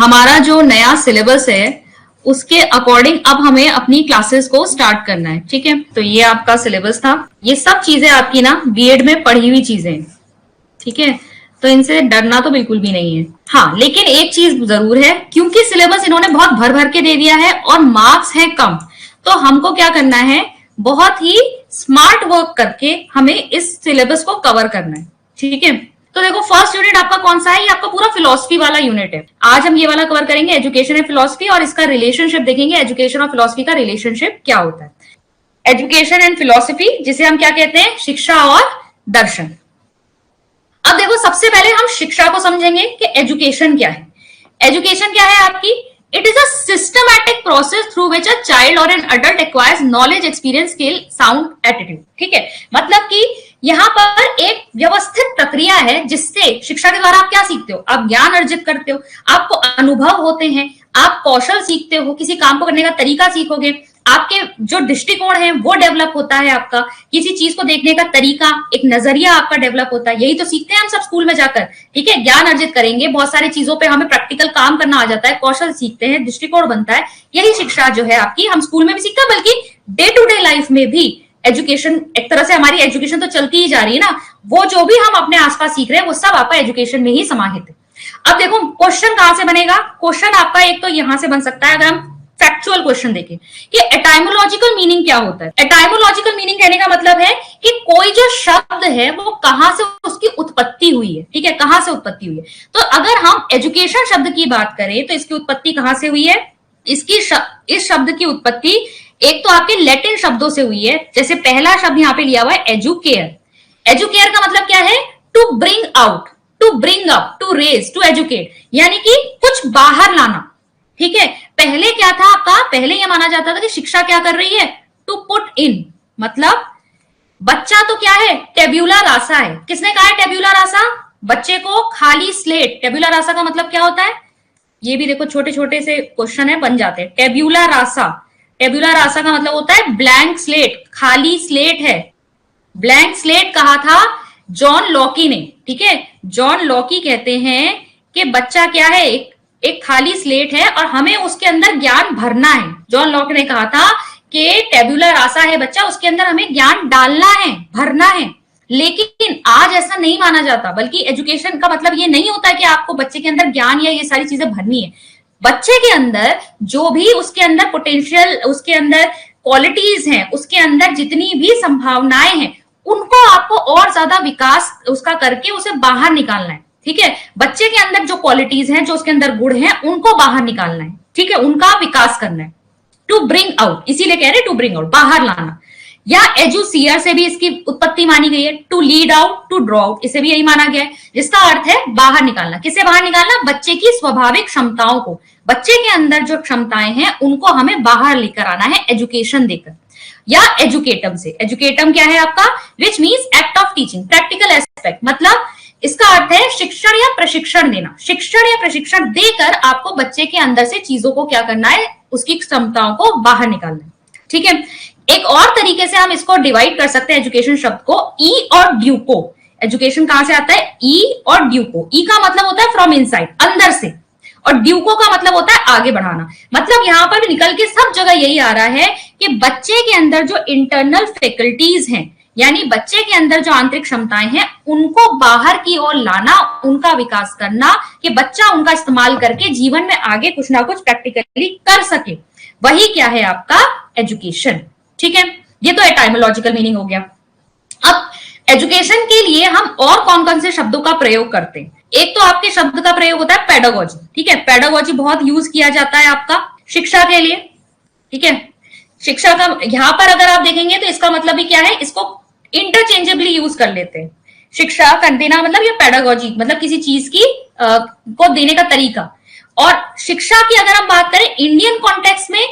हमारा जो नया सिलेबस है उसके अकॉर्डिंग अब हमें अपनी क्लासेस को स्टार्ट करना है। ठीक है, तो ये आपका सिलेबस था। ये सब चीजें आपकी ना बीएड में पढ़ी हुई चीजें हैं। ठीक है, तो इनसे डरना तो बिल्कुल भी नहीं है। हाँ, लेकिन एक चीज जरूर है, क्योंकि सिलेबस इन्होंने बहुत भर भर के दे दिया है और मार्क्स हैं कम, तो हमको क्या करना है, बहुत ही स्मार्ट वर्क करके हमें इस सिलेबस को कवर करना है। ठीक है, तो देखो फर्स्ट यूनिट आपका कौन सा है, ये आपका पूरा फिलोसफी वाला यूनिट है। आज हम ये वाला कवर करेंगे, एजुकेशन एंड फिलोसफी, और इसका रिलेशनशिप देखेंगे, एजुकेशन और फिलोसफी का रिलेशनशिप क्या होता है। एजुकेशन एंड फिलोसफी, जिसे हम क्या कहते हैं, शिक्षा और दर्शन। अब देखो सबसे पहले हम शिक्षा को समझेंगे कि एजुकेशन क्या है। एजुकेशन क्या है आपकी, it is a systematic process through which a child और an adult acquires knowledge, experience, skill, sound attitude. ठीक है, मतलब कि यहाँ पर एक व्यवस्थित प्रक्रिया है जिससे शिक्षा के द्वारा आप क्या सीखते हो, आप ज्ञान अर्जित करते हो, आपको अनुभव होते हैं, आप कौशल सीखते हो, किसी काम को करने का तरीका सीखोगे, आपके जो दृष्टिकोण है वो डेवलप होता है, आपका किसी चीज को देखने का तरीका, एक नजरिया आपका डेवलप होता है। यही तो सीखते हैं हम सब स्कूल में जाकर। ठीक है, ज्ञान अर्जित करेंगे, बहुत सारी चीजों पे हमें प्रैक्टिकल काम करना आ जाता है, कौशल सीखते हैं, दृष्टिकोण बनता है। यही शिक्षा जो है आपकी, हम स्कूल में भी सीखते हैं, बल्कि डे टू डे लाइफ में भी एजुकेशन, एक तरह से हमारी एजुकेशन तो चलती ही जा रही है ना, वो जो भी हम अपने आसपास सीख रहे हैं वो सब आपका एजुकेशन में ही समाहित है। अब देखो क्वेश्चन कहां से बनेगा, क्वेश्चन आपका एक तो यहां से बन सकता है, अगर हम फैक्चुअल क्वेश्चन देखें कि एटाइमोलॉजिकल मीनिंग क्या होता है। एटाइमोलॉजिकल मीनिंग कहने का मतलब है कि कोई जो शब्द है वो कहां से उसकी उत्पत्ति हुई है। ठीक है, कहां से उत्पत्ति हुई है। तो अगर हम एजुकेशन शब्द की बात करें तो इसकी उत्पत्ति कहां से हुई है, इस शब्द की उत्पत्ति एक तो आपके लैटिन शब्दों से हुई है। जैसे पहला शब्द यहाँ पे लिया हुआ है एजुकेयर। एजुकेयर का मतलब क्या है, to bring out, to bring up, to raise, to educate, यानी कि कुछ बाहर लाना। ठीक है, पहले क्या था आपका, पहले यह माना जाता था कि शिक्षा क्या कर रही है, टू पुट इन, मतलब बच्चा तो क्या है, टेब्यूला रासा है। किसने कहा है टेब्यूला रासा, बच्चे को खाली स्लेट। टेब्यूला रासा का मतलब क्या होता है, ये भी देखो छोटे छोटे से क्वेश्चन है बन जाते हैं। टेब्यूला रासा, टेब्यूला रासा का मतलब होता है ब्लैंक स्लेट, खाली स्लेट है। ब्लैंक स्लेट कहा था जॉन लॉकी ने। ठीक है, जॉन लॉकी कहते हैं कि बच्चा क्या है, एक खाली स्लेट है और हमें उसके अंदर ज्ञान भरना है। जॉन लॉक ने कहा था कि टेब्यूला रासा है बच्चा, उसके अंदर हमें ज्ञान डालना है, भरना है। लेकिन आज ऐसा नहीं माना जाता, बल्कि एजुकेशन का मतलब ये नहीं होता है कि आपको बच्चे के अंदर ज्ञान या ये सारी चीजें भरनी है। बच्चे के अंदर जो भी उसके अंदर पोटेंशियल, उसके अंदर क्वालिटीज हैं, उसके अंदर जितनी भी संभावनाएं हैं, उनको आपको और ज्यादा विकास उसका करके उसे बाहर निकालना है। ठीक है, बच्चे के अंदर जो क्वालिटीज हैं, जो उसके अंदर गुण हैं, उनको बाहर निकालना है। ठीक है, उनका विकास करना है। टू ब्रिंग आउट, इसीलिए कह रहे टू ब्रिंग आउट, बाहर लाना। या एजुसियर से भी इसकी उत्पत्ति मानी गई है, to lead out, to draw out, इसे भी यही माना गया है, जिसका अर्थ है बाहर निकालना। किसे बाहर निकालना, बच्चे की स्वाभाविक क्षमताओं को, बच्चे के अंदर जो क्षमताएं हैं उनको हमें बाहर लेकर आना है एजुकेशन देकर। या एजुकेटम से, एजुकेटम क्या है आपका, which means act of teaching, practical aspect, मतलब इसका अर्थ है शिक्षण या प्रशिक्षण देना। शिक्षण या प्रशिक्षण देकर आपको बच्चे के अंदर से चीजों को क्या करना है, उसकी क्षमताओं को बाहर निकालना है। ठीक है, एक और तरीके से हम इसको डिवाइड कर सकते हैं एजुकेशन शब्द को, ई और ड्यूको। एजुकेशन कहां से आता है, ई और ड्यूको। ई का मतलब होता है फ्रॉम इनसाइड, अंदर से, और ड्यूको का मतलब होता है आगे बढ़ाना। मतलब यहां पर निकल के सब जगह यही आ रहा है कि बच्चे के अंदर जो इंटरनल फैकल्टीज हैं, यानी बच्चे के अंदर जो आंतरिक क्षमताएं हैं, उनको बाहर की ओर लाना, उनका विकास करना, कि बच्चा उनका इस्तेमाल करके जीवन में आगे कुछ ना कुछ प्रैक्टिकली कर सके, वही क्या है आपका एजुकेशन। ठीक है, ये तो एटाइमोलॉजिकल मीनिंग हो गया। अब एजुकेशन के लिए हम और कौन कौन से शब्दों का प्रयोग करते हैं। एक तो आपके शब्द का प्रयोग होता है पेडागोजी। ठीक है, पेडागोजी बहुत यूज किया जाता है आपका शिक्षा के लिए। ठीक है, शिक्षा का यहां पर अगर आप देखेंगे तो इसका मतलब भी क्या है, इसको इंटरचेंजेबली यूज कर लेते हैं। शिक्षा कर देना मतलब ये पेडागोजी, मतलब किसी चीज की को देने का तरीका। और शिक्षा की अगर हम बात करें इंडियन कॉन्टेक्स्ट में,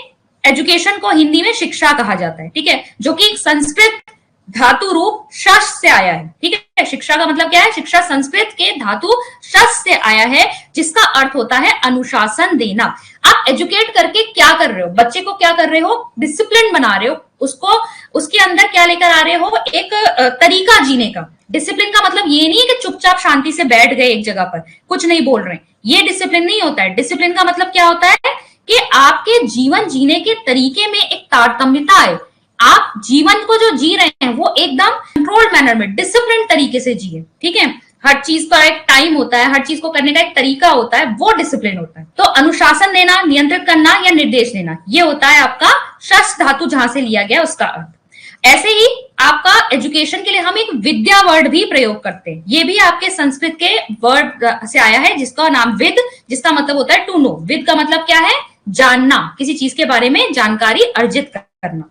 एजुकेशन को हिंदी में शिक्षा कहा जाता है। ठीक है, जो कि संस्कृत धातु रूप शश से आया है। ठीक है, शिक्षा का मतलब क्या है, शिक्षा संस्कृत के धातु शश से आया है, जिसका अर्थ होता है अनुशासन देना। आप एजुकेट करके क्या कर रहे हो, बच्चे को क्या कर रहे हो, डिसिप्लिन बना रहे हो, उसको उसके अंदर क्या लेकर आ रहे हो, एक तरीका जीने का, डिसिप्लिन का मतलब ये नहीं है कि चुपचाप शांति से बैठ गए एक जगह पर, कुछ नहीं बोल रहे हैं, ये डिसिप्लिन नहीं होता है। डिसिप्लिन का मतलब क्या होता है कि आपके जीवन जीने के तरीके में एक तारतम्यता है, आप जीवन को जो जी रहे हैं वो एकदम कंट्रोल्ड मैनर में, डिसिप्लिन तरीके से जिए, ठीक है। हर चीज का एक टाइम होता है, हर चीज को करने का एक तरीका होता है, वो डिसिप्लिन होता है। तो अनुशासन देना, नियंत्रित करना या निर्देश देना, ये होता है आपका शस्त्र धातु जहां से लिया गया उसका अर्थ। ऐसे ही आपका एजुकेशन के लिए हम एक विद्या वर्ड भी प्रयोग करते हैं, ये भी आपके संस्कृत के वर्ड से आया है जिसका नाम विद, जिसका मतलब होता है टू नो। विद का मतलब क्या है? जानना, किसी चीज के बारे में जानकारी अर्जित करना।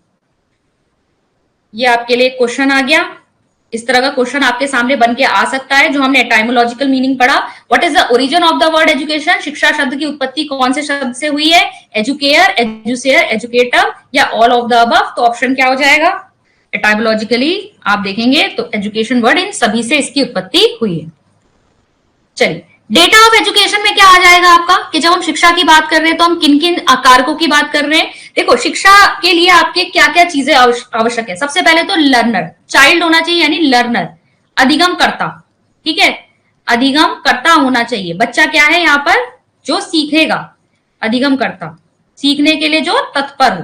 ये आपके लिए क्वेश्चन आ गया, इस तरह का क्वेश्चन आपके सामने बन के आ सकता है। जो हमने एटाइमोलॉजिकल मीनिंग पढ़ा, what is the origin of the word education, शिक्षा शब्द की उत्पत्ति कौन से शब्द से हुई है? एजुकेयर, एजुसेयर, एजुकेटर या ऑल ऑफ द अबव? तो ऑप्शन क्या हो जाएगा? एटाइमोलॉजिकली आप देखेंगे तो एजुकेशन वर्ड इन सभी से इसकी उत्पत्ति हुई है। चलिए, डेटा ऑफ एजुकेशन में क्या आ जाएगा आपका, कि जब हम शिक्षा की बात कर रहे हैं तो हम किन किन कारकों की बात कर रहे हैं? देखो, शिक्षा के लिए आपके क्या क्या चीजें आवश्यक है। सबसे पहले तो लर्नर, चाइल्ड होना चाहिए, यानी लर्नर, अधिगम कर्ता, ठीक है, अधिगम कर्ता होना चाहिए। बच्चा क्या है यहाँ पर? जो सीखेगा, अधिगम कर्ता, सीखने के लिए जो तत्पर हो।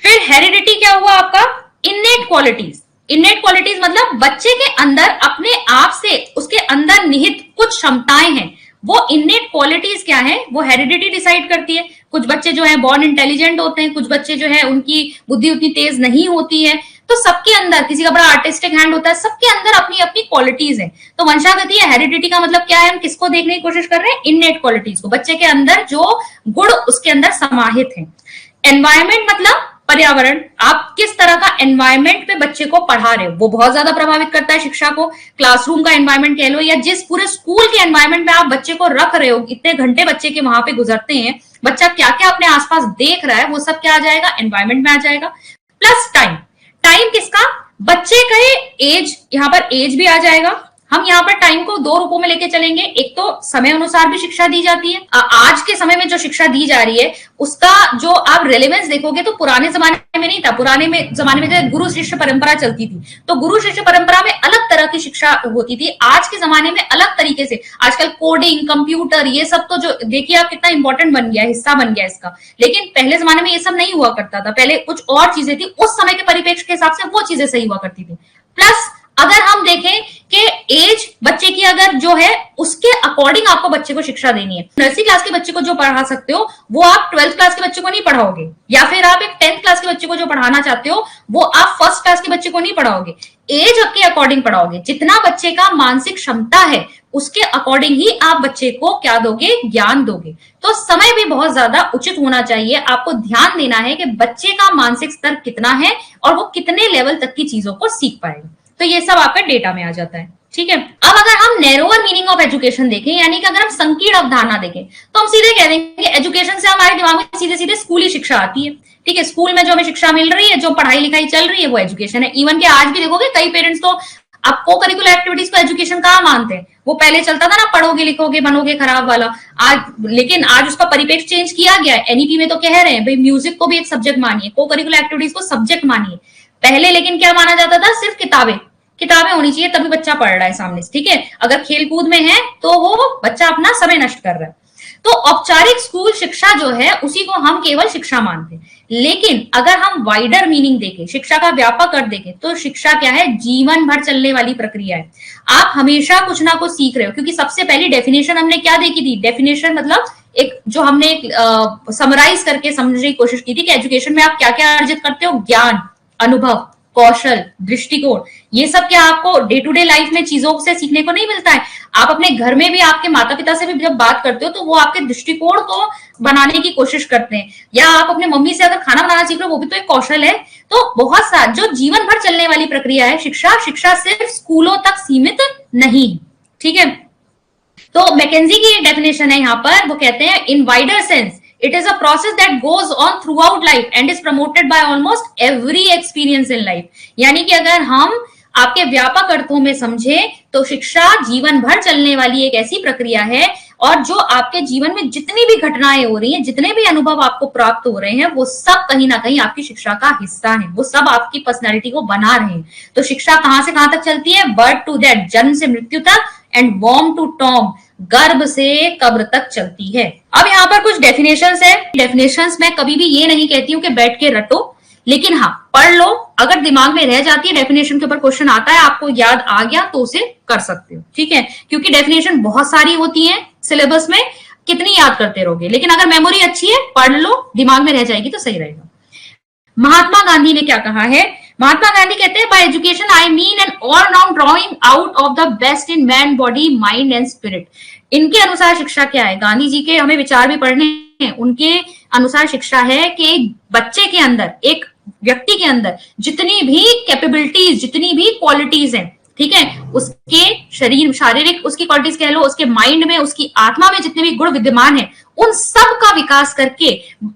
फिर हेरिडिटी क्या हुआ आपका? Innate qualities. इन्नेट क्वालिटीज मतलब बच्चे के अंदर अपने आप से उसके अंदर निहित कुछ क्षमताएं हैं, वो इन्नेट क्वालिटीज क्या है वो हेरिडिटी डिसाइड करती है। कुछ बच्चे जो है बॉर्न इंटेलिजेंट होते हैं, कुछ बच्चे जो है उनकी बुद्धि उतनी तेज नहीं होती है। तो सबके अंदर, किसी का बड़ा आर्टिस्टिक हैंड होता है, सबके अंदर अपनी अपनी क्वालिटीज है। तो वंशागति या हेरिडिटी का मतलब क्या है? हम किसको देखने की कोशिश कर रहे हैं? इन्नेट क्वालिटीज को, बच्चे के अंदर जो गुण उसके अंदर समाहित है। एनवायरमेंट मतलब पर्यावरण, आप किस तरह का एनवायरमेंट पे बच्चे को पढ़ा रहे हो वो बहुत ज्यादा प्रभावित करता है शिक्षा को। क्लासरूम का एनवायरमेंट कह लो या जिस पूरे स्कूल के एनवायरमेंट में आप बच्चे को रख रहे हो, इतने घंटे बच्चे के वहां पे गुजरते हैं, बच्चा क्या क्या अपने आसपास देख रहा है, वो सब क्या आ जाएगा? एनवायरमेंट में आ जाएगा। प्लस टाइम, टाइम किसका? बच्चे का एज, यहाँ पर एज भी आ जाएगा। हम यहाँ पर टाइम को दो रूपों में लेके चलेंगे, एक तो समय अनुसार भी शिक्षा दी जाती है। आज के समय में जो शिक्षा दी जा रही है उसका जो आप रेलेवेंस देखोगे तो पुराने जमाने में नहीं था। पुराने में जमाने में जो गुरु शिष्य परंपरा चलती थी, तो गुरु शिष्य परंपरा में अलग तरह की शिक्षा होती थी। आज के जमाने में अलग तरीके से, आजकल कोडिंग, कंप्यूटर, ये सब तो जो देखिए आप कितना इंपॉर्टेंट बन गया, हिस्सा बन गया इसका। लेकिन पहले जमाने में ये सब नहीं हुआ करता था, पहले कुछ और चीजें थी, उस समय के परिप्रेक्ष्य के हिसाब से वो चीजें सही हुआ करती थी। प्लस अगर हम देखें कि एज बच्चे की अगर जो है उसके अकॉर्डिंग आपको बच्चे को शिक्षा देनी है। नर्सरी क्लास के बच्चे को जो पढ़ा सकते हो वो आप 12th क्लास के बच्चे को नहीं पढ़ाओगे, या फिर आप एक 10th क्लास के बच्चे को जो पढ़ाना चाहते हो वो आप 1st क्लास के बच्चे को नहीं पढ़ाओगे। एज के अकॉर्डिंग पढ़ाओगे, जितना बच्चे का मानसिक क्षमता है उसके अकॉर्डिंग ही आप बच्चे को क्या दोगे? ज्ञान दोगे। तो समय भी बहुत ज्यादा उचित होना चाहिए, आपको ध्यान देना है कि बच्चे का मानसिक स्तर कितना है और वो कितने लेवल तक की चीजों को सीख पाएगा। तो ये सब आपका डेटा में आ जाता है, ठीक है। अब अगर हम नैरोअर मीनिंग ऑफ एजुकेशन देखें, यानी कि अगर हम संकीर्ण अवधारणा देखें, तो हम सीधे कह देंगे एजुकेशन से हमारे दिमाग में सीधे सीधे स्कूली शिक्षा आती है, ठीक है। स्कूल में जो हमें शिक्षा मिल रही है, जो पढ़ाई लिखाई चल रही है, वो एजुकेशन है। इवन के आज भी देखोगे कई पेरेंट्स तो आप को करिकुलर एक्टिविटीज को एजुकेशन कहाँ मानते हैं। वो पहले चलता था ना, पढ़ोगे लिखोगे बनोगे खराब वाला, आज लेकिन आज उसका परिप्रेक्ष्य चेंज किया गया है। एनईपी में तो कह रहे हैं भाई म्यूजिक को भी एक सब्जेक्ट मानिए, को करिकुलर एक्टिविटीज को सब्जेक्ट मानिए। पहले लेकिन क्या माना जाता था? सिर्फ किताबें होनी चाहिए तभी बच्चा पढ़ रहा है सामने से, ठीक है। अगर खेल कूद में है तो वो बच्चा अपना समय नष्ट कर रहा है। तो औपचारिक स्कूल शिक्षा जो है उसी को हम केवल शिक्षा मानते हैं। लेकिन अगर हम वाइडर मीनिंग देखें, शिक्षा का व्यापक अर्थ देखें, तो शिक्षा क्या है? जीवन भर चलने वाली प्रक्रिया है। आप हमेशा कुछ ना कुछ सीख रहे हो, क्योंकि सबसे पहली डेफिनेशन हमने क्या देखी थी? डेफिनेशन मतलब एक जो हमने समराइज करके समझने की कोशिश की थी कि एजुकेशन में आप क्या क्या अर्जित करते हो? ज्ञान, अनुभव, कौशल, दृष्टिकोण, ये सब क्या आपको डे टू डे लाइफ में चीजों से सीखने को नहीं मिलता है? आप अपने घर में भी आपके माता पिता से भी जब बात करते हो तो वो आपके दृष्टिकोण को बनाने की कोशिश करते हैं, या आप अपने मम्मी से अगर खाना बनाना सीख रहे हो वो भी तो एक कौशल है। तो बहुत सा जो जीवन भर चलने वाली प्रक्रिया है शिक्षा सिर्फ स्कूलों तक सीमित नहीं, ठीक है। तो मैकेंजी की डेफिनेशन है यहाँ पर, वो कहते हैं in wider sense it is a process that goes on throughout life and is promoted by almost every experience in life। यानी कि अगर हम आपके व्यापक अर्थों में समझे तो शिक्षा जीवन भर चलने वाली एक ऐसी प्रक्रिया है और जो आपके जीवन में जितनी भी घटनाएं हो रही हैं, जितने भी अनुभव आपको प्राप्त हो रहे हैं, वो सब कहीं ना कहीं आपकी शिक्षा का हिस्सा है, वो सब आपकी पर्सनैलिटी को बना रहे हैं। तो शिक्षा कहां से कहां तक चलती है? बर्थ टू डेथ, जन्म से मृत्यु तक, एंड वॉर्म टू टॉम, गर्भ से कब्र तक चलती है। अब यहाँ पर कुछ डेफिनेशंस है। डेफिनेशंस मैं कभी भी ये नहीं कहती हूँ कि बैठ के रटो, लेकिन हाँ पढ़ लो, अगर दिमाग में रह जाती है, डेफिनेशन के ऊपर क्वेश्चन आता है, आपको याद आ गया तो उसे कर सकते हो, ठीक है। क्योंकि डेफिनेशन बहुत सारी होती है सिलेबस में, कितनी याद करते रहोगे, लेकिन अगर मेमोरी अच्छी है, पढ़ लो, दिमाग में रह जाएगी तो सही रहेगा। महात्मा गांधी ने क्या कहा है? महात्मा गांधी कहते हैं, by education I mean an all round drawing out of the best in man, body, mind and spirit. इनके अनुसार शिक्षा क्या है? गांधी जी के हमें विचार भी पढ़ने हैं। उनके अनुसार शिक्षा है कि बच्चे के अंदर, एक व्यक्ति के अंदर जितनी भी कैपेबिलिटीज, जितनी भी क्वालिटीज हैं, ठीक है, उसके शरीर, शारीरिक उसकी क्वालिटीज कह लो, उसके माइंड में, उसकी आत्मा में जितने भी गुण विद्यमान है, उन सब का विकास करके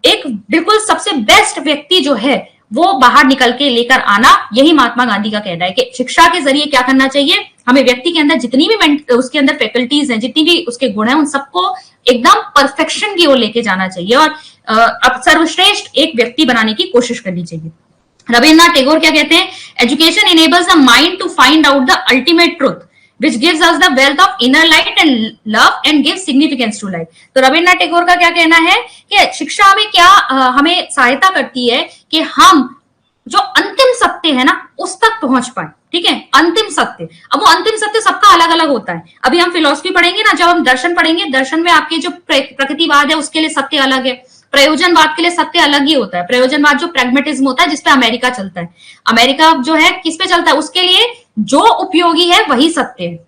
एक बिल्कुल सबसे बेस्ट व्यक्ति जो है वो बाहर निकल के लेकर आना, यही महात्मा गांधी का कहना है कि शिक्षा के जरिए क्या करना चाहिए, हमें व्यक्ति के अंदर जितनी भी उसके अंदर फैकल्टीज हैं, जितनी भी उसके गुण हैं, उन सबको एकदम परफेक्शन की ओर लेके जाना चाहिए और अब सर्वश्रेष्ठ एक व्यक्ति बनाने की कोशिश करनी चाहिए। रविन्द्रनाथ टैगोर क्या कहते हैं? Education enables the mind to find out the ultimate truth which gives us the wealth of inner light and love and gives significance to life। तो रविन्द्रनाथ टैगोर का क्या कहना है कि शिक्षा हमें क्या हमें सहायता करती है कि हम जो अंतिम सत्य है ना उस तक पहुंच पाए, ठीक है। अंतिम सत्य, अब वो अंतिम सत्य सबका अलग अलग होता है। अभी हम फिलॉसफी पढ़ेंगे ना, जब हम दर्शन पढ़ेंगे, दर्शन में आपके जो प्रकृतिवाद है उसके लिए सत्य अलग है, प्रयोजनवाद के लिए सत्य अलग ही होता है। प्रयोजनवाद जो प्रैग्मेटिज्म होता है, जिसपे अमेरिका चलता है, अमेरिका जो है किस पे चलता है, उसके लिए जो उपयोगी है वही सत्य है,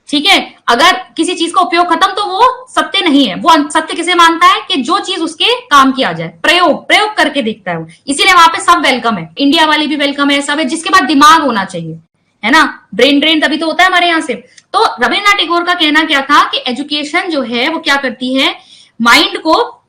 ठीक है। अगर किसी चीज का उपयोग खत्म तो वो सत्य नहीं है। वो सत्य किसे मानता है कि जो चीज उसके काम की आ जाए, प्रयोग करके देखता है वो। इसीलिए वहां पे सब वेलकम है, इंडिया वाले भी वेलकम है, सब है, जिसके पास दिमाग होना चाहिए, है ना। ब्रेन ड्रेन तभी तो होता है हमारे यहाँ से। तो रविन्द्रनाथ टैगोर का कहना क्या था कि एजुकेशन जो है वो क्या करती है, माइंड को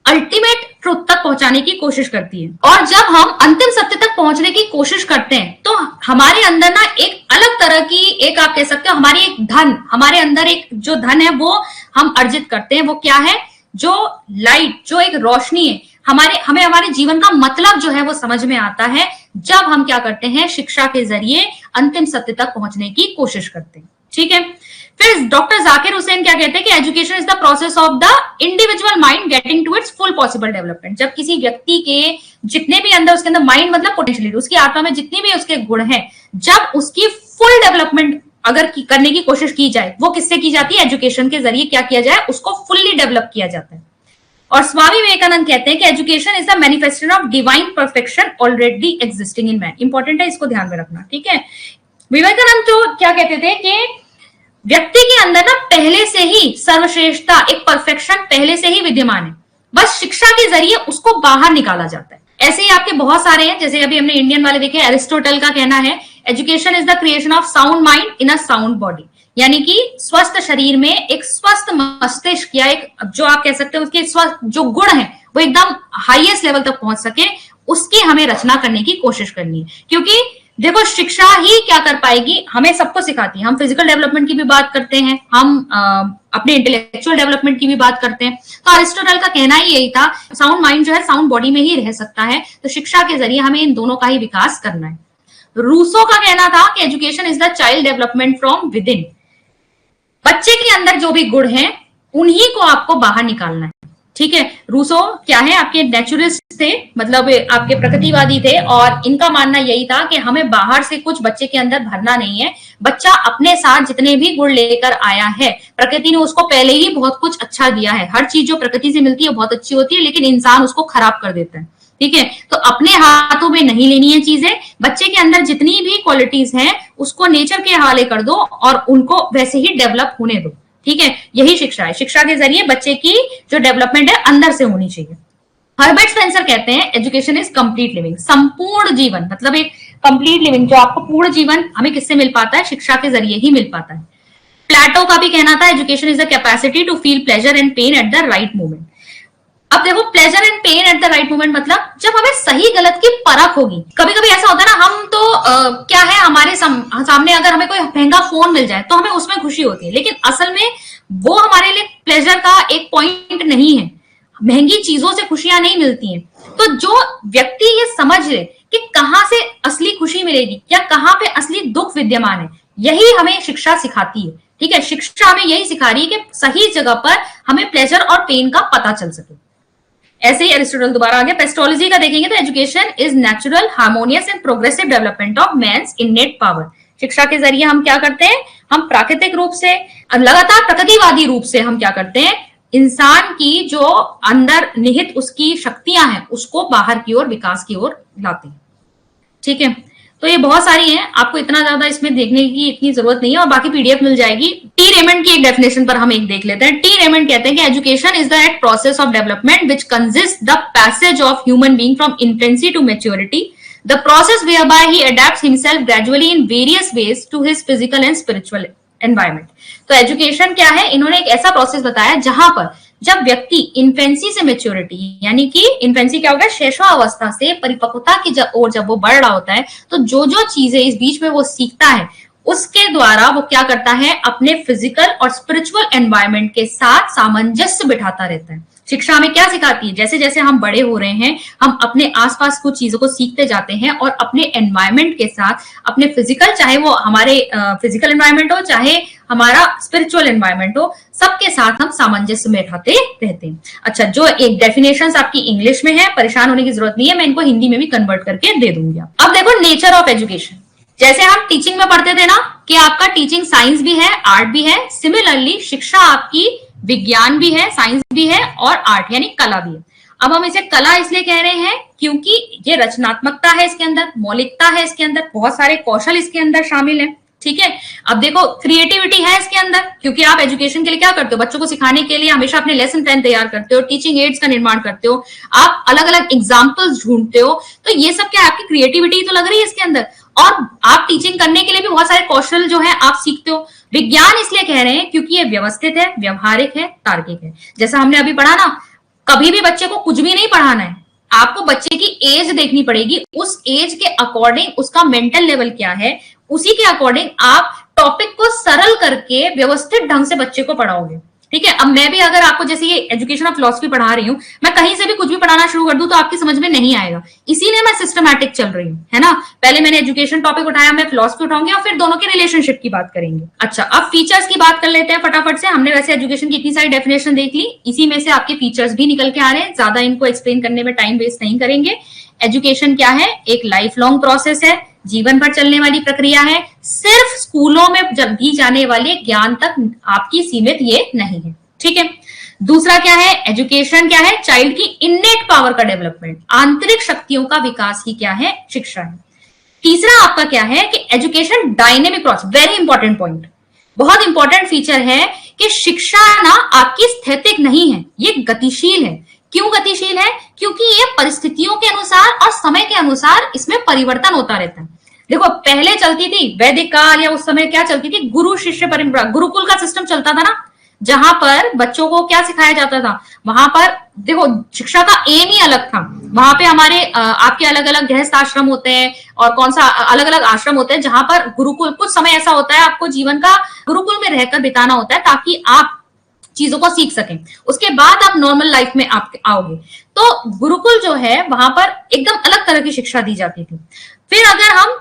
अल्टीमेट ट्रुथ तक पहुंचाने की कोशिश करती है। और जब हम अंतिम सत्य तक पहुंचने की कोशिश करते हैं तो हमारे अंदर ना एक अलग तरह की, एक आप कह सकते हो हमारी एक धन, हमारे अंदर एक जो धन है वो हम अर्जित करते हैं। वो क्या है? जो लाइट, जो एक रोशनी है, हमें हमारे जीवन का मतलब जो है वो समझ में आता है जब हम क्या करते हैं, शिक्षा के जरिए अंतिम सत्य तक पहुंचने की कोशिश करते हैं, ठीक है। फिर डॉक्टर जाकिर हुसैन क्या कहते हैं कि education is the process of the individual mind getting to its full possible development. जब किसी व्यक्ति के जितने भी अंदर, उसके अंदर माइंड मतलब पोटेंशियलिटी, उसकी आत्मा में जितनी भी उसके गुण हैं, जब उसकी फुल डेवलपमेंट अगर करने की कोशिश की जाए, वो किससे की जाती है? एजुकेशन के जरिए क्या किया जाए, उसको फुल्ली डेवलप किया जाता है। और स्वामी विवेकानंद कहते हैं कि education is the manifestation of divine perfection already existing in man. Important है, इसको ध्यान में रखना, ठीक है। विवेकानंद तो क्या कहते थे कि व्यक्ति के अंदर ना पहले से ही सर्वश्रेष्ठता, एक परफेक्शन पहले से ही विद्यमान है, बस शिक्षा के जरिए उसको बाहर निकाला जाता है। ऐसे ही आपके बहुत सारे हैं, जैसे अभी हमने इंडियन वाले देखे, एरिस्टोटल का कहना है education is the creation of sound mind in a sound body, यानी कि स्वस्थ शरीर में एक स्वस्थ मस्तिष्क, या एक जो आप कह सकते हो उसके स्वस्थ जो गुण है वो एकदम हाईएस्ट लेवल तक पहुंच सके, उसकी हमें रचना करने की कोशिश करनी है। क्योंकि देखो, शिक्षा ही क्या कर पाएगी, हमें सबको सिखाती है। हम फिजिकल डेवलपमेंट की भी बात करते हैं, हम अपने इंटेलेक्चुअल डेवलपमेंट की भी बात करते हैं। तो अरिस्टोटल का कहना ही यही था, साउंड माइंड जो है साउंड बॉडी में ही रह सकता है, तो शिक्षा के जरिए हमें इन दोनों का ही विकास करना है। रूसो का कहना था कि education is the child development from with in. बच्चे के अंदर जो भी गुण हैं उन्हीं को आपको बाहर निकालना है, ठीक है। रूसो क्या है, आपके नेचुरलिस्ट थे, मतलब आपके प्रकृतिवादी थे, और इनका मानना यही था कि हमें बाहर से कुछ बच्चे के अंदर भरना नहीं है। बच्चा अपने साथ जितने भी गुण लेकर आया है, प्रकृति ने उसको पहले ही बहुत कुछ अच्छा दिया है। हर चीज जो प्रकृति से मिलती है बहुत अच्छी होती है, लेकिन इंसान उसको खराब कर देता है, ठीक है। तो अपने हाथों में नहीं लेनी है चीजें। बच्चे के अंदर जितनी भी क्वालिटीज हैं उसको नेचर के हवाले कर दो और उनको वैसे ही डेवलप होने दो, ठीक है। यही शिक्षा है। शिक्षा के जरिए बच्चे की जो डेवलपमेंट है अंदर से होनी चाहिए। हर्बर्ट स्पेंसर कहते हैं एजुकेशन इज कंप्लीट लिविंग, संपूर्ण जीवन, मतलब एक कंप्लीट लिविंग, जो आपको पूर्ण जीवन हमें किससे मिल पाता है? शिक्षा के जरिए ही मिल पाता है। प्लेटो का भी कहना था education is the capacity to feel pleasure and pain at the right moment. अब देखो, pleasure and pain at the right moment मतलब जब हमें सही गलत की परख होगी। कभी कभी ऐसा होता है ना, हम तो क्या है, हमारे सामने अगर हमें कोई महंगा फोन मिल जाए तो हमें उसमें खुशी होती है, लेकिन असल में वो हमारे लिए प्लेजर का एक पॉइंट नहीं है। महंगी चीजों से खुशियां नहीं मिलती हैं। तो जो व्यक्ति ये समझ ले कि कहाँ से असली खुशी मिलेगी या कहाँ पे असली दुख विद्यमान है, यही हमें शिक्षा सिखाती है। ठीक है, शिक्षा हमें यही सिखा रही है कि सही जगह पर हमें प्लेजर और पेन का पता चल सके। ऐसे ही एरिस्टोटल दोबारा आ गया। पेस्टोलॉजी का देखेंगे तो education is natural, harmonious and progressive development of man's innate power. शिक्षा के जरिए हम क्या करते हैं, हम प्राकृतिक रूप से, लगातार प्रकृतिवादी रूप से हम क्या करते हैं, इंसान की जो अंदर निहित उसकी शक्तियां हैं उसको बाहर की ओर, विकास की ओर लाते हैं। ठीक है, तो ये बहुत सारी हैं, आपको इतना ज्यादा इसमें देखने की इतनी जरूरत नहीं है, और बाकी पीडीएफ मिल जाएगी। टी रेमंड की एक डेफिनेशन पर हम एक देख लेते हैं। टी रेमंड कहते हैं कि education is the process of development which consist the passage of human being from infancy to maturity, the process whereby he adapts himself gradually in various ways to his physical and spiritual environment। तो education क्या है, इन्होंने एक ऐसा process बताया जहां पर जब व्यक्ति इन्फेंसी से मैच्योरिटी, यानी कि इन्फेंसी क्या होगा, शैशवावस्था से परिपक्वता की ओर जब वो बढ़ रहा होता है, तो जो जो चीजें इस बीच में वो सीखता है उसके द्वारा वो क्या करता है, अपने फिजिकल और स्पिरिचुअल एनवायरनमेंट के साथ सामंजस्य बिठाता रहता है। शिक्षा हमें क्या सिखाती है, जैसे जैसे हम बड़े हो रहे हैं हम अपने आसपास कुछ चीजों को सीखते जाते हैं और अपने एनवायरनमेंट के साथ, अपने फिजिकल, चाहे वो हमारे फिजिकल एनवायरनमेंट हो चाहे हमारा स्पिरिचुअल एनवायरनमेंट हो, सबके साथ हम सामंजस्य में रहते रहते हैं। अच्छा, जो एक डेफिनेशंस आपकी इंग्लिश में है, परेशान होने की जरूरत नहीं है, मैं इनको हिंदी में भी कन्वर्ट करके दे दूंगी। अब देखो नेचर ऑफ एजुकेशन, जैसे हम टीचिंग में पढ़ते थे ना कि आपका टीचिंग साइंस भी है, आर्ट भी है, सिमिलरली शिक्षा आपकी विज्ञान भी है, साइंस भी है और आर्ट यानी कला भी है। अब हम इसे कला इसलिए कह रहे हैं क्योंकि ये रचनात्मकता है इसके अंदर, मौलिकता है इसके अंदर, बहुत सारे कौशल इसके अंदर शामिल है। ठीक है, अब देखो क्रिएटिविटी है इसके अंदर, क्योंकि आप एजुकेशन के लिए क्या करते हो, बच्चों को सिखाने के लिए हमेशा अपने लेसन प्लान तैयार करते हो, टीचिंग एड्स का निर्माण करते हो, आप अलग अलग एग्जाम्पल्स ढूंढते हो, तो ये सब क्या आपकी क्रिएटिविटी तो लग रही है इसके अंदर, और आप टीचिंग करने के लिए भी बहुत सारे कौशल जो है आप सीखते हो। विज्ञान इसलिए कह रहे हैं क्योंकि ये व्यवस्थित है, व्यवहारिक है, तार्किक है। जैसा हमने अभी पढ़ा ना, कभी भी बच्चे को कुछ भी नहीं पढ़ाना है, आपको बच्चे की एज देखनी पड़ेगी, उस एज के अकॉर्डिंग उसका मेंटल लेवल क्या है, उसी के अकॉर्डिंग आप टॉपिक को सरल करके व्यवस्थित ढंग से बच्चे को पढ़ाओगे। ठीक है, अब मैं भी अगर आपको जैसे ये एजुकेशन ऑफ फिलॉसफी पढ़ा रही हूँ, मैं कहीं से भी कुछ भी पढ़ाना शुरू कर दूं तो आपकी समझ में नहीं आएगा, इसीलिए मैं सिस्टमैटिक चल रही हूँ, है ना। पहले मैंने एजुकेशन टॉपिक उठाया, मैं फिलॉसफी उठाऊंगी और फिर दोनों के रिलेशनशिप की बात करेंगे। अच्छा, अब फीचर्स की बात कर लेते हैं फटाफट से। हमने वैसे एजुकेशन की इतनी सारी डेफिनेशन देख ली, इसी में से आपके फीचर्स भी निकल के आ रहे हैं, ज्यादा इनको एक्सप्लेन करने में टाइम वेस्ट नहीं करेंगे। एजुकेशन क्या है, एक लाइफ लॉन्ग प्रोसेस है, जीवन भर चलने वाली प्रक्रिया है, सिर्फ स्कूलों में जब दी जाने वाले ज्ञान तक आपकी सीमित ये नहीं है। ठीक है, दूसरा क्या है, एजुकेशन क्या है, चाइल्ड की इननेट पावर का डेवलपमेंट, आंतरिक शक्तियों का विकास ही क्या है, शिक्षा है। तीसरा आपका क्या है कि education dynamic process, very important point, बहुत इंपॉर्टेंट फीचर है कि शिक्षा ना आपकी स्थैतिक नहीं है, ये गतिशील है। क्यों गतिशील है, क्योंकि ये परिस्थितियों के अनुसार और समय के अनुसार इसमें परिवर्तन होता रहता है। देखो पहले चलती थी वैदिक काल, या उस समय क्या चलती थी, गुरु शिष्य परंपरा, गुरुकुल का सिस्टम चलता था ना, जहां पर बच्चों को क्या सिखाया जाता था, वहां पर देखो शिक्षा का एम ही अलग था। वहां पे हमारे आपके अलग अलग गृहस्थ आश्रम होते हैं और कौन सा अलग अलग आश्रम होते हैं, जहां पर गुरुकुल कुछ समय ऐसा होता है आपको जीवन का गुरुकुल में रहकर बिताना होता है ताकि आप चीजों को सीख सकें, उसके बाद आप नॉर्मल लाइफ में आप आओगे। तो गुरुकुल जो है वहां पर एकदम अलग तरह की शिक्षा दी जाती थी। फिर अगर हम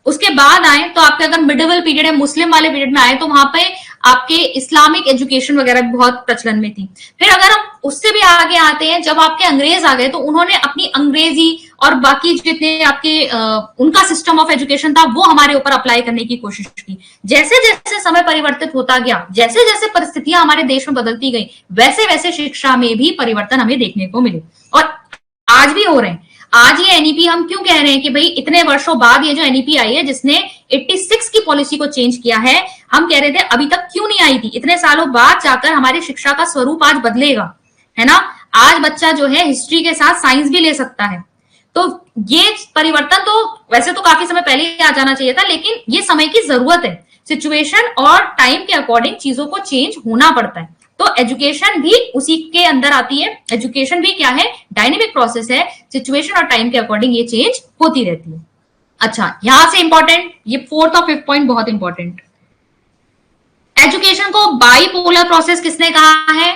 उसके बाद आए तो आपके अगर मिडिवल पीरियड है, मुस्लिम वाले पीरियड में आए, तो वहां पे आपके इस्लामिक एजुकेशन वगैरह बहुत प्रचलन में थी। फिर अगर हम उससे भी आगे आते हैं, जब आपके अंग्रेज आ गए तो उन्होंने अपनी अंग्रेजी और बाकी जितने आपके उनका सिस्टम ऑफ एजुकेशन था वो हमारे ऊपर अप्लाई करने की कोशिश की। जैसे जैसे समय परिवर्तित होता गया, जैसे जैसे परिस्थितियां हमारे देश में बदलती गई, वैसे वैसे शिक्षा में भी परिवर्तन हमें देखने को मिले और आज भी हो रहे हैं। आज ये एनईपी हम क्यों कह रहे हैं कि भाई इतने वर्षों बाद ये जो एनईपी आई है जिसने 86 की पॉलिसी को चेंज किया है, हम कह रहे थे अभी तक क्यों नहीं आई थी, इतने सालों बाद जाकर हमारी शिक्षा का स्वरूप आज बदलेगा, है ना। आज बच्चा जो है हिस्ट्री के साथ साइंस भी ले सकता है। तो ये परिवर्तन तो वैसे तो काफी समय पहले ही आ जाना चाहिए था, लेकिन ये समय की जरूरत है, सिचुएशन और टाइम के अकॉर्डिंग चीजों को चेंज होना पड़ता है। तो एजुकेशन भी उसी के अंदर आती है। एजुकेशन भी क्या है, डायनेमिक प्रोसेस है, सिचुएशन और टाइम के अकॉर्डिंग ये चेंज होती रहती है। अच्छा, यहां से इंपॉर्टेंट ये 4th और 5th पॉइंट बहुत इंपॉर्टेंट, एजुकेशन को बाइपोलर प्रोसेस किसने कहा है?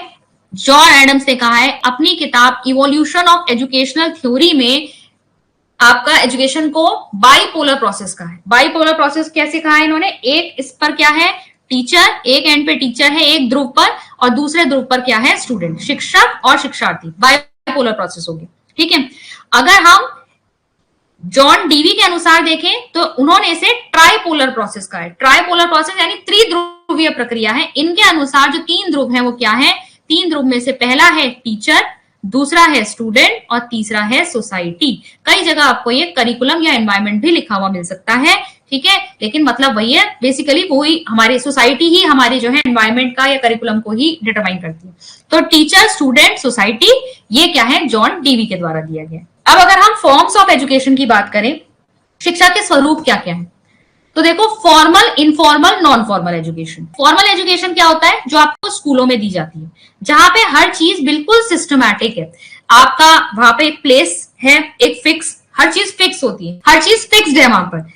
जॉन एडम्स ने कहा है अपनी किताब इवोल्यूशन ऑफ एजुकेशनल थ्योरी में। आपका एजुकेशन को बाइपोलर प्रोसेस का है। बाइपोलर प्रोसेस कैसे कहा है इन्होंने? एक इस पर क्या है? टीचर, एक एंड पे टीचर है एक ध्रुव पर, और दूसरे ध्रुव पर क्या है? स्टूडेंट, शिक्षक और शिक्षार्थी। बाइपोलर प्रोसेस होगी, ठीक है। अगर हम जॉन डीवी के अनुसार देखें तो उन्होंने इसे ट्राइपोलर प्रोसेस कहा है। ट्राइपोलर प्रोसेस यानी त्रिध्रुवीय प्रक्रिया है। इनके अनुसार जो 3 ध्रुव है वो क्या है? 3 ध्रुव में से पहला है टीचर, दूसरा है स्टूडेंट और तीसरा है सोसाइटी। कई जगह आपको ये करिकुलम या एनवायरमेंट भी लिखा हुआ मिल सकता है, ठीक है, लेकिन मतलब वही है, बेसिकली वही हमारी सोसाइटी ही हमारे जो है एनवायरमेंट का या करिकुलम को ही डिटरमाइन करती है। तो टीचर, स्टूडेंट, सोसाइटी, ये क्या है? जॉन डीवी के द्वारा दिया गया। अब अगर हम फॉर्म्स ऑफ एजुकेशन की बात करें, शिक्षा के स्वरूप क्या क्या है, तो देखो formal, informal, non formal education. Formal education क्या होता है? जो आपको स्कूलों में दी जाती है, जहां पे हर चीज बिल्कुल सिस्टमैटिक है। आपका वहां पे एक प्लेस है, एक फिक्स, हर चीज फिक्स होती है, हर चीज फिक्स्ड है वहां पर।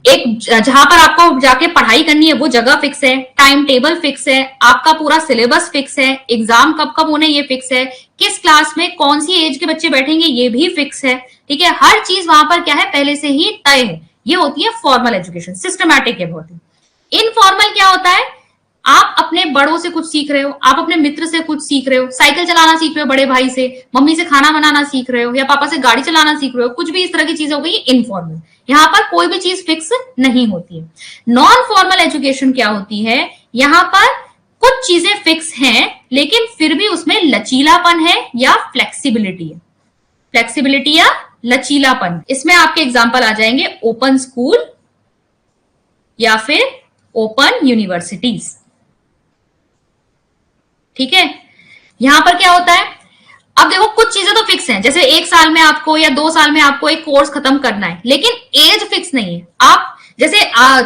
एक जहां पर आपको जाके पढ़ाई करनी है वो जगह फिक्स है, टाइम टेबल फिक्स है, आपका पूरा सिलेबस फिक्स है, एग्जाम कब कब होने ये फिक्स है, किस क्लास में कौन सी एज के बच्चे बैठेंगे ये भी फिक्स है, ठीक है। हर चीज वहां पर क्या है? पहले से ही तय है। ये होती है फॉर्मल एजुकेशन, सिस्टमैटिक है बहुत ही। इनफॉर्मल क्या होता है? आप अपने बड़ों से कुछ सीख रहे हो, आप अपने मित्र से कुछ सीख रहे हो, साइकिल चलाना सीख रहे हो बड़े भाई से, मम्मी से खाना बनाना सीख रहे हो, या पापा से गाड़ी चलाना सीख रहे हो, कुछ भी इस तरह की चीजें हो गई इनफॉर्मल। यहाँ पर कोई भी चीज फिक्स नहीं होती है। नॉन फॉर्मल एजुकेशन क्या होती है? यहाँ पर कुछ चीजें फिक्स हैं लेकिन फिर भी उसमें लचीलापन है या फ्लेक्सिबिलिटी है। फ्लेक्सिबिलिटी या लचीलापन, इसमें आपके एग्जाम्पल आ जाएंगे ओपन स्कूल या फिर ओपन यूनिवर्सिटीज, ठीक है। यहां पर क्या होता है? अब देखो कुछ चीजें तो फिक्स हैं, जैसे 1 साल में आपको या 2 साल में आपको एक कोर्स खत्म करना है, लेकिन एज फिक्स नहीं है। आप जैसे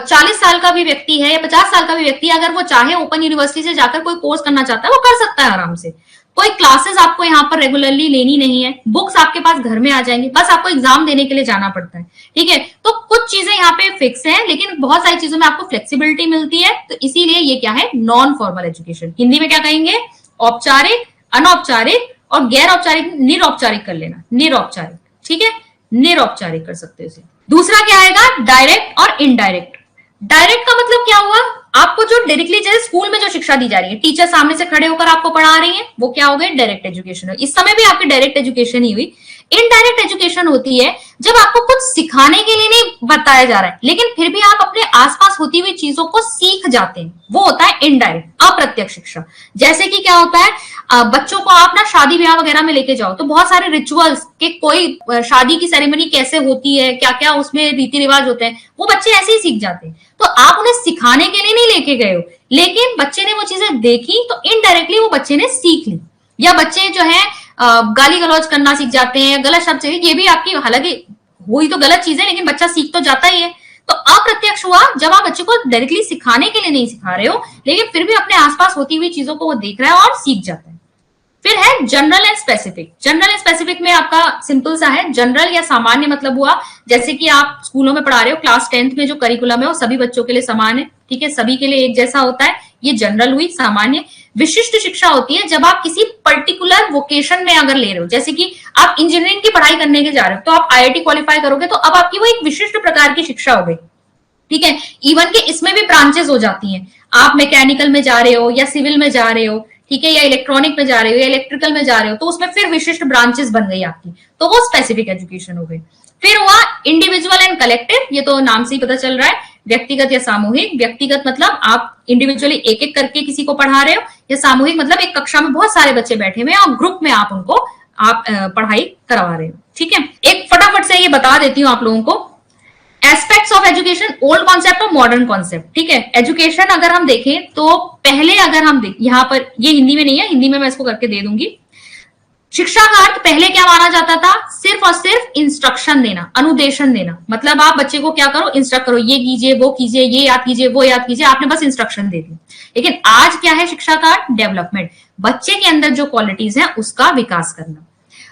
40 साल का भी व्यक्ति है या 50 साल का भी व्यक्ति, अगर वो चाहे ओपन यूनिवर्सिटी से जाकर कोई कोर्स करना चाहता है वो कर सकता है आराम से। कोई क्लासेस आपको यहाँ पर रेगुलरली लेनी नहीं है, बुक्स आपके पास घर में आ जाएंगी, बस आपको एग्जाम देने के लिए जाना पड़ता है, ठीक है। तो कुछ चीजें यहाँ पे फिक्स हैं लेकिन बहुत सारी चीजों में आपको फ्लेक्सिबिलिटी मिलती है, तो इसीलिए ये क्या है? Non formal education. हिंदी में क्या कहेंगे? औपचारिक, अनौपचारिक और गैर औपचारिक, निरौपचारिक कर लेना, निरौपचारिक, ठीक है, निरौपचारिक कर सकते हो इसे। दूसरा क्या आएगा? डायरेक्ट और इनडायरेक्ट। डायरेक्ट का मतलब क्या हुआ? आपको जो डायरेक्टली जैसे स्कूल में जो शिक्षा दी जा रही है, टीचर सामने से खड़े होकर आपको पढ़ा रही है, वो क्या हो गए? Direct education. इस समय भी आपकी डायरेक्ट एजुकेशन ही हुई। इनडायरेक्ट एजुकेशन होती है जब आपको कुछ सिखाने के लिए नहीं बताया जा रहा है लेकिन फिर भी आप अपने आसपास होती हुई चीजों को सीख जाते हैं, वो होता है इनडायरेक्ट, अप्रत्यक्ष शिक्षा। जैसे कि क्या होता है? बच्चों को आप ना शादी ब्याह वगैरह में लेके जाओ तो बहुत सारे रिचुअल्स के, कोई शादी की सेरेमनी कैसे होती है, क्या क्या उसमें रीति रिवाज होते हैं, वो बच्चे ऐसे ही सीख जाते हैं। तो आप उन्हें सिखाने के लिए नहीं लेके गए हो, लेकिन बच्चे ने वो चीजें देखी तो इनडायरेक्टली वो बच्चे ने सीख ली। या बच्चे जो है गाली गलौज करना सीख जाते हैं, गलत शब्द, ये भी आपकी, हालांकि हुई तो गलत चीज है लेकिन बच्चा सीख तो जाता ही है। तो अप्रत्यक्ष हुआ जब आप बच्चे को डायरेक्टली सिखाने के लिए नहीं सिखा रहे हो लेकिन फिर भी अपने आसपास होती हुई चीजों को वो देख रहा है और सीख जाता है। फिर है general and specific. General and specific में आपका सिंपल सा है, जनरल या सामान्य मतलब हुआ जैसे कि आप स्कूलों में पढ़ा रहे हो, क्लास 10th में जो करिकुलम है वो सभी बच्चों के लिए समान है, ठीक है, सभी के लिए एक जैसा होता है, ये जनरल हुई, सामान्य। विशिष्ट शिक्षा होती है जब आप किसी पर्टिकुलर वोकेशन में अगर ले रहे हो, जैसे कि आप इंजीनियरिंग की पढ़ाई करने के जा रहे हो तो आप IIT क्वालिफाई करोगे तो अब आपकी वो एक विशिष्ट प्रकार की शिक्षा हो गई, ठीक है। इवन के इसमें भी ब्रांचेस हो जाती हैं, आप मैकेनिकल में जा रहे हो या सिविल में जा रहे हो, ठीक है, या इलेक्ट्रॉनिक में जा रहे हो या इलेक्ट्रिकल में जा रहे हो, तो उसमें फिर विशिष्ट ब्रांचेस बन गई आपकी, तो वो स्पेसिफिक एजुकेशन हो गई। फिर हुआ इंडिविजुअल एंड कलेक्टिव, ये तो नाम से ही पता चल रहा है, व्यक्तिगत या सामूहिक। व्यक्तिगत मतलब आप इंडिविजुअली एक एक करके किसी को पढ़ा रहे हो, या सामूहिक मतलब एक कक्षा में बहुत सारे बच्चे बैठे हुए हैं और ग्रुप में आप उनको पढ़ाई करवा रहे हो, ठीक है। एक फटाफट से ये बता देती हूँ आप लोगों को, aspects of education, old concept और मॉडर्न कॉन्सेप्ट, ठीक है। एजुकेशन अगर हम देखें तो पहले अगर हम देखें, यहाँ पर ये हिंदी में नहीं है, हिंदी में मैं इसको करके दे दूंगी। शिक्षा का अर्थ पहले क्या माना जाता था? सिर्फ और सिर्फ इंस्ट्रक्शन देना, अनुदेशन देना, मतलब आप बच्चे को क्या करो? इंस्ट्रक्ट करो, ये कीजिए, वो कीजिए, ये याद कीजिए, वो याद कीजिए, आपने बस इंस्ट्रक्शन दे दी। लेकिन आज क्या है शिक्षा का अर्थ? डेवलपमेंट, बच्चे के अंदर जो क्वालिटीज है उसका विकास करना।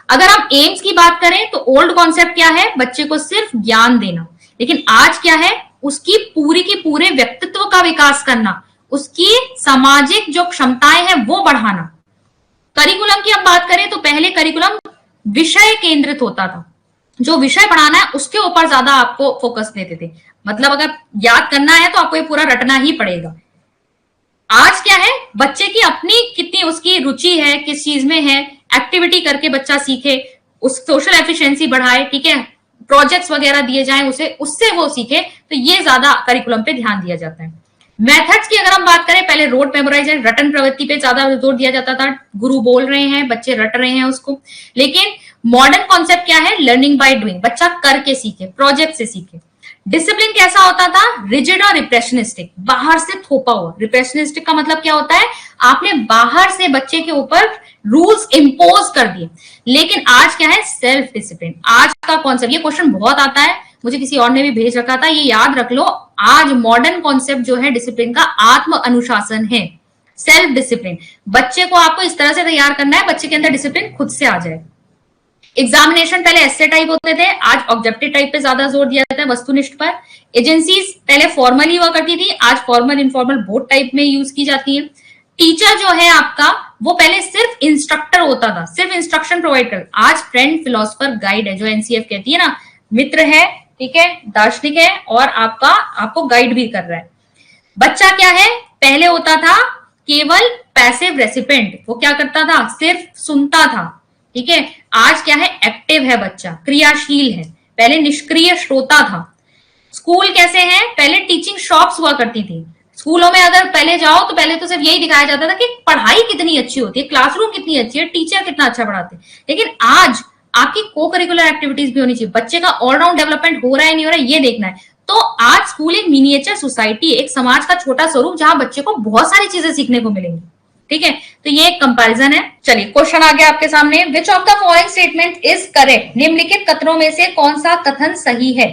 अगर हम एम्स की बात करें तो ओल्ड कॉन्सेप्ट क्या है? बच्चे को सिर्फ ज्ञान देना, लेकिन आज क्या है? उसकी पूरी की पूरे व्यक्तित्व का विकास करना, उसकी सामाजिक जो क्षमताएं हैं वो बढ़ाना। करिकुलम की हम बात करें तो पहले करिकुलम विषय केंद्रित होता था, जो विषय पढ़ाना है उसके ऊपर ज्यादा आपको फोकस देते थे, मतलब अगर याद करना है तो आपको ये पूरा रटना ही पड़ेगा। आज क्या है, बच्चे की अपनी कितनी उसकी रुचि है, किस चीज में है, एक्टिविटी करके बच्चा सीखे, उस सोशल एफिशिएंसी बढ़ाए, ठीक है, प्रोजेक्ट्स वगैरह दिए जाएं उसे, उससे वो सीखे, तो ये ज्यादा करिकुलम पे ध्यान दिया जाता है। मेथड्स की अगर हम बात करें, पहले रोट मेमोराइजेशन रटन प्रवृत्ति पे ज्यादा जोर दिया जाता था, गुरु बोल रहे हैं बच्चे रट रहे हैं उसको। लेकिन मॉडर्न कॉन्सेप्ट क्या है, लर्निंग बाय डूइंग, बच्चा करके सीखे, प्रोजेक्ट से सीखे। डिसिप्लिन कैसा होता था, रिजिड और रिप्रेशनिस्टिक, बाहर से थोपा हुआ। रिप्रेशनिस्टिक का मतलब क्या होता है, आपने बाहर से बच्चे के ऊपर रूल्स इंपोज कर दिए। लेकिन आज क्या है, सेल्फ डिसिप्लिन। आज का कॉन्सेप्ट, ये क्वेश्चन बहुत आता है, मुझे किसी और ने भी भेज रखा था, ये याद रख लो। आज मॉडर्न कॉन्सेप्ट जो है डिसिप्लिन का, आत्म अनुशासन है, सेल्फ डिसिप्लिन। बच्चे को आपको इस तरह से तैयार करना है, बच्चे के अंदर डिसिप्लिन खुद से आ जाए। एग्जामिनेशन पहले एस्से टाइप होते थे, आज ऑब्जेक्टिव टाइप पे ज्यादा जोर दिया जाता है, वस्तुनिष्ठ पर। एजेंसीज पहले फॉर्मली हुआ करती थी, आज फॉर्मल इनफॉर्मल बोथ टाइप में यूज की जाती है। टीचर जो है आपका, वो पहले सिर्फ इंस्ट्रक्टर होता था, सिर्फ इंस्ट्रक्शन प्रोवाइड कर, आज फ्रेंड, फिलोसफर, गाइड है, जो एनसीएफ कहती है ना, मित्र है, ठीक है, दार्शनिक है, और आपको गाइड भी कर रहा है। बच्चा क्या है, पहले होता था केवल पैसिव रेसिपेंट, वो क्या करता था, सिर्फ सुनता था, ठीक है। आज क्या है, एक्टिव है बच्चा, क्रियाशील है, पहले निष्क्रिय श्रोता था। स्कूल कैसे है, पहले टीचिंग शॉप्स हुआ करती थी। स्कूलों में अगर पहले जाओ तो पहले तो सिर्फ यही दिखाया जाता था कि पढ़ाई कितनी अच्छी होती है, क्लासरूम कितनी अच्छी है, टीचर कितना अच्छा पढ़ाते हैं। लेकिन आज आपकी को करिकुलर एक्टिविटीज भी होनी चाहिए, बच्चे का ऑलराउंड डेवलपमेंट हो रहा है नहीं हो रहा है, ये देखना है। तो आज स्कूल एक मिनिएचर सोसाइटी, एक समाज का छोटा स्वरूप, जहां बच्चे को बहुत सारी चीजें सीखने को मिलेंगी, ठीक है। तो ये एक कंपैरिजन है। चलिए क्वेश्चन आ गया आपके सामने, which of the following statement is correct, निम्नलिखित कथनों में से कौन सा कथन सही है।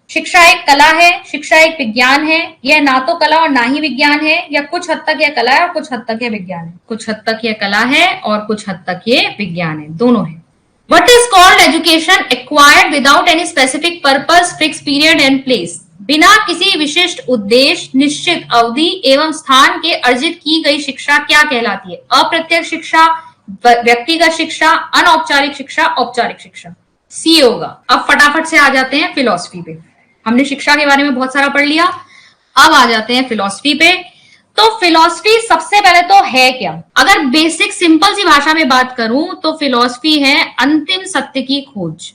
शिक्षा एक कला है, शिक्षा एक विज्ञान है, यह ना तो कला और ना ही विज्ञान है, या कुछ हद तक यह कला है और कुछ हद तक यह विज्ञान है। कुछ हद तक यह कला है और कुछ हद तक ये विज्ञान है, दोनों है। What is called education acquired without any specific purpose, fixed period and place? बिना किसी विशिष्ट उद्देश्य, निश्चित अवधि एवं स्थान के अर्जित की गई शिक्षा क्या कहलाती है। अप्रत्यक्ष शिक्षा, व्यक्तिगत शिक्षा, अनौपचारिक शिक्षा, औपचारिक शिक्षा। सी होगा। अब फटाफट से आ जाते हैं फिलॉसफी पे। हमने शिक्षा के बारे में बहुत सारा पढ़ लिया, अब आ जाते हैं फिलॉसफी पे। तो फिलॉसफी सबसे पहले तो है क्या, अगर बेसिक सिंपल सी भाषा में बात करूं तो फिलॉसफी है अंतिम सत्य की खोज।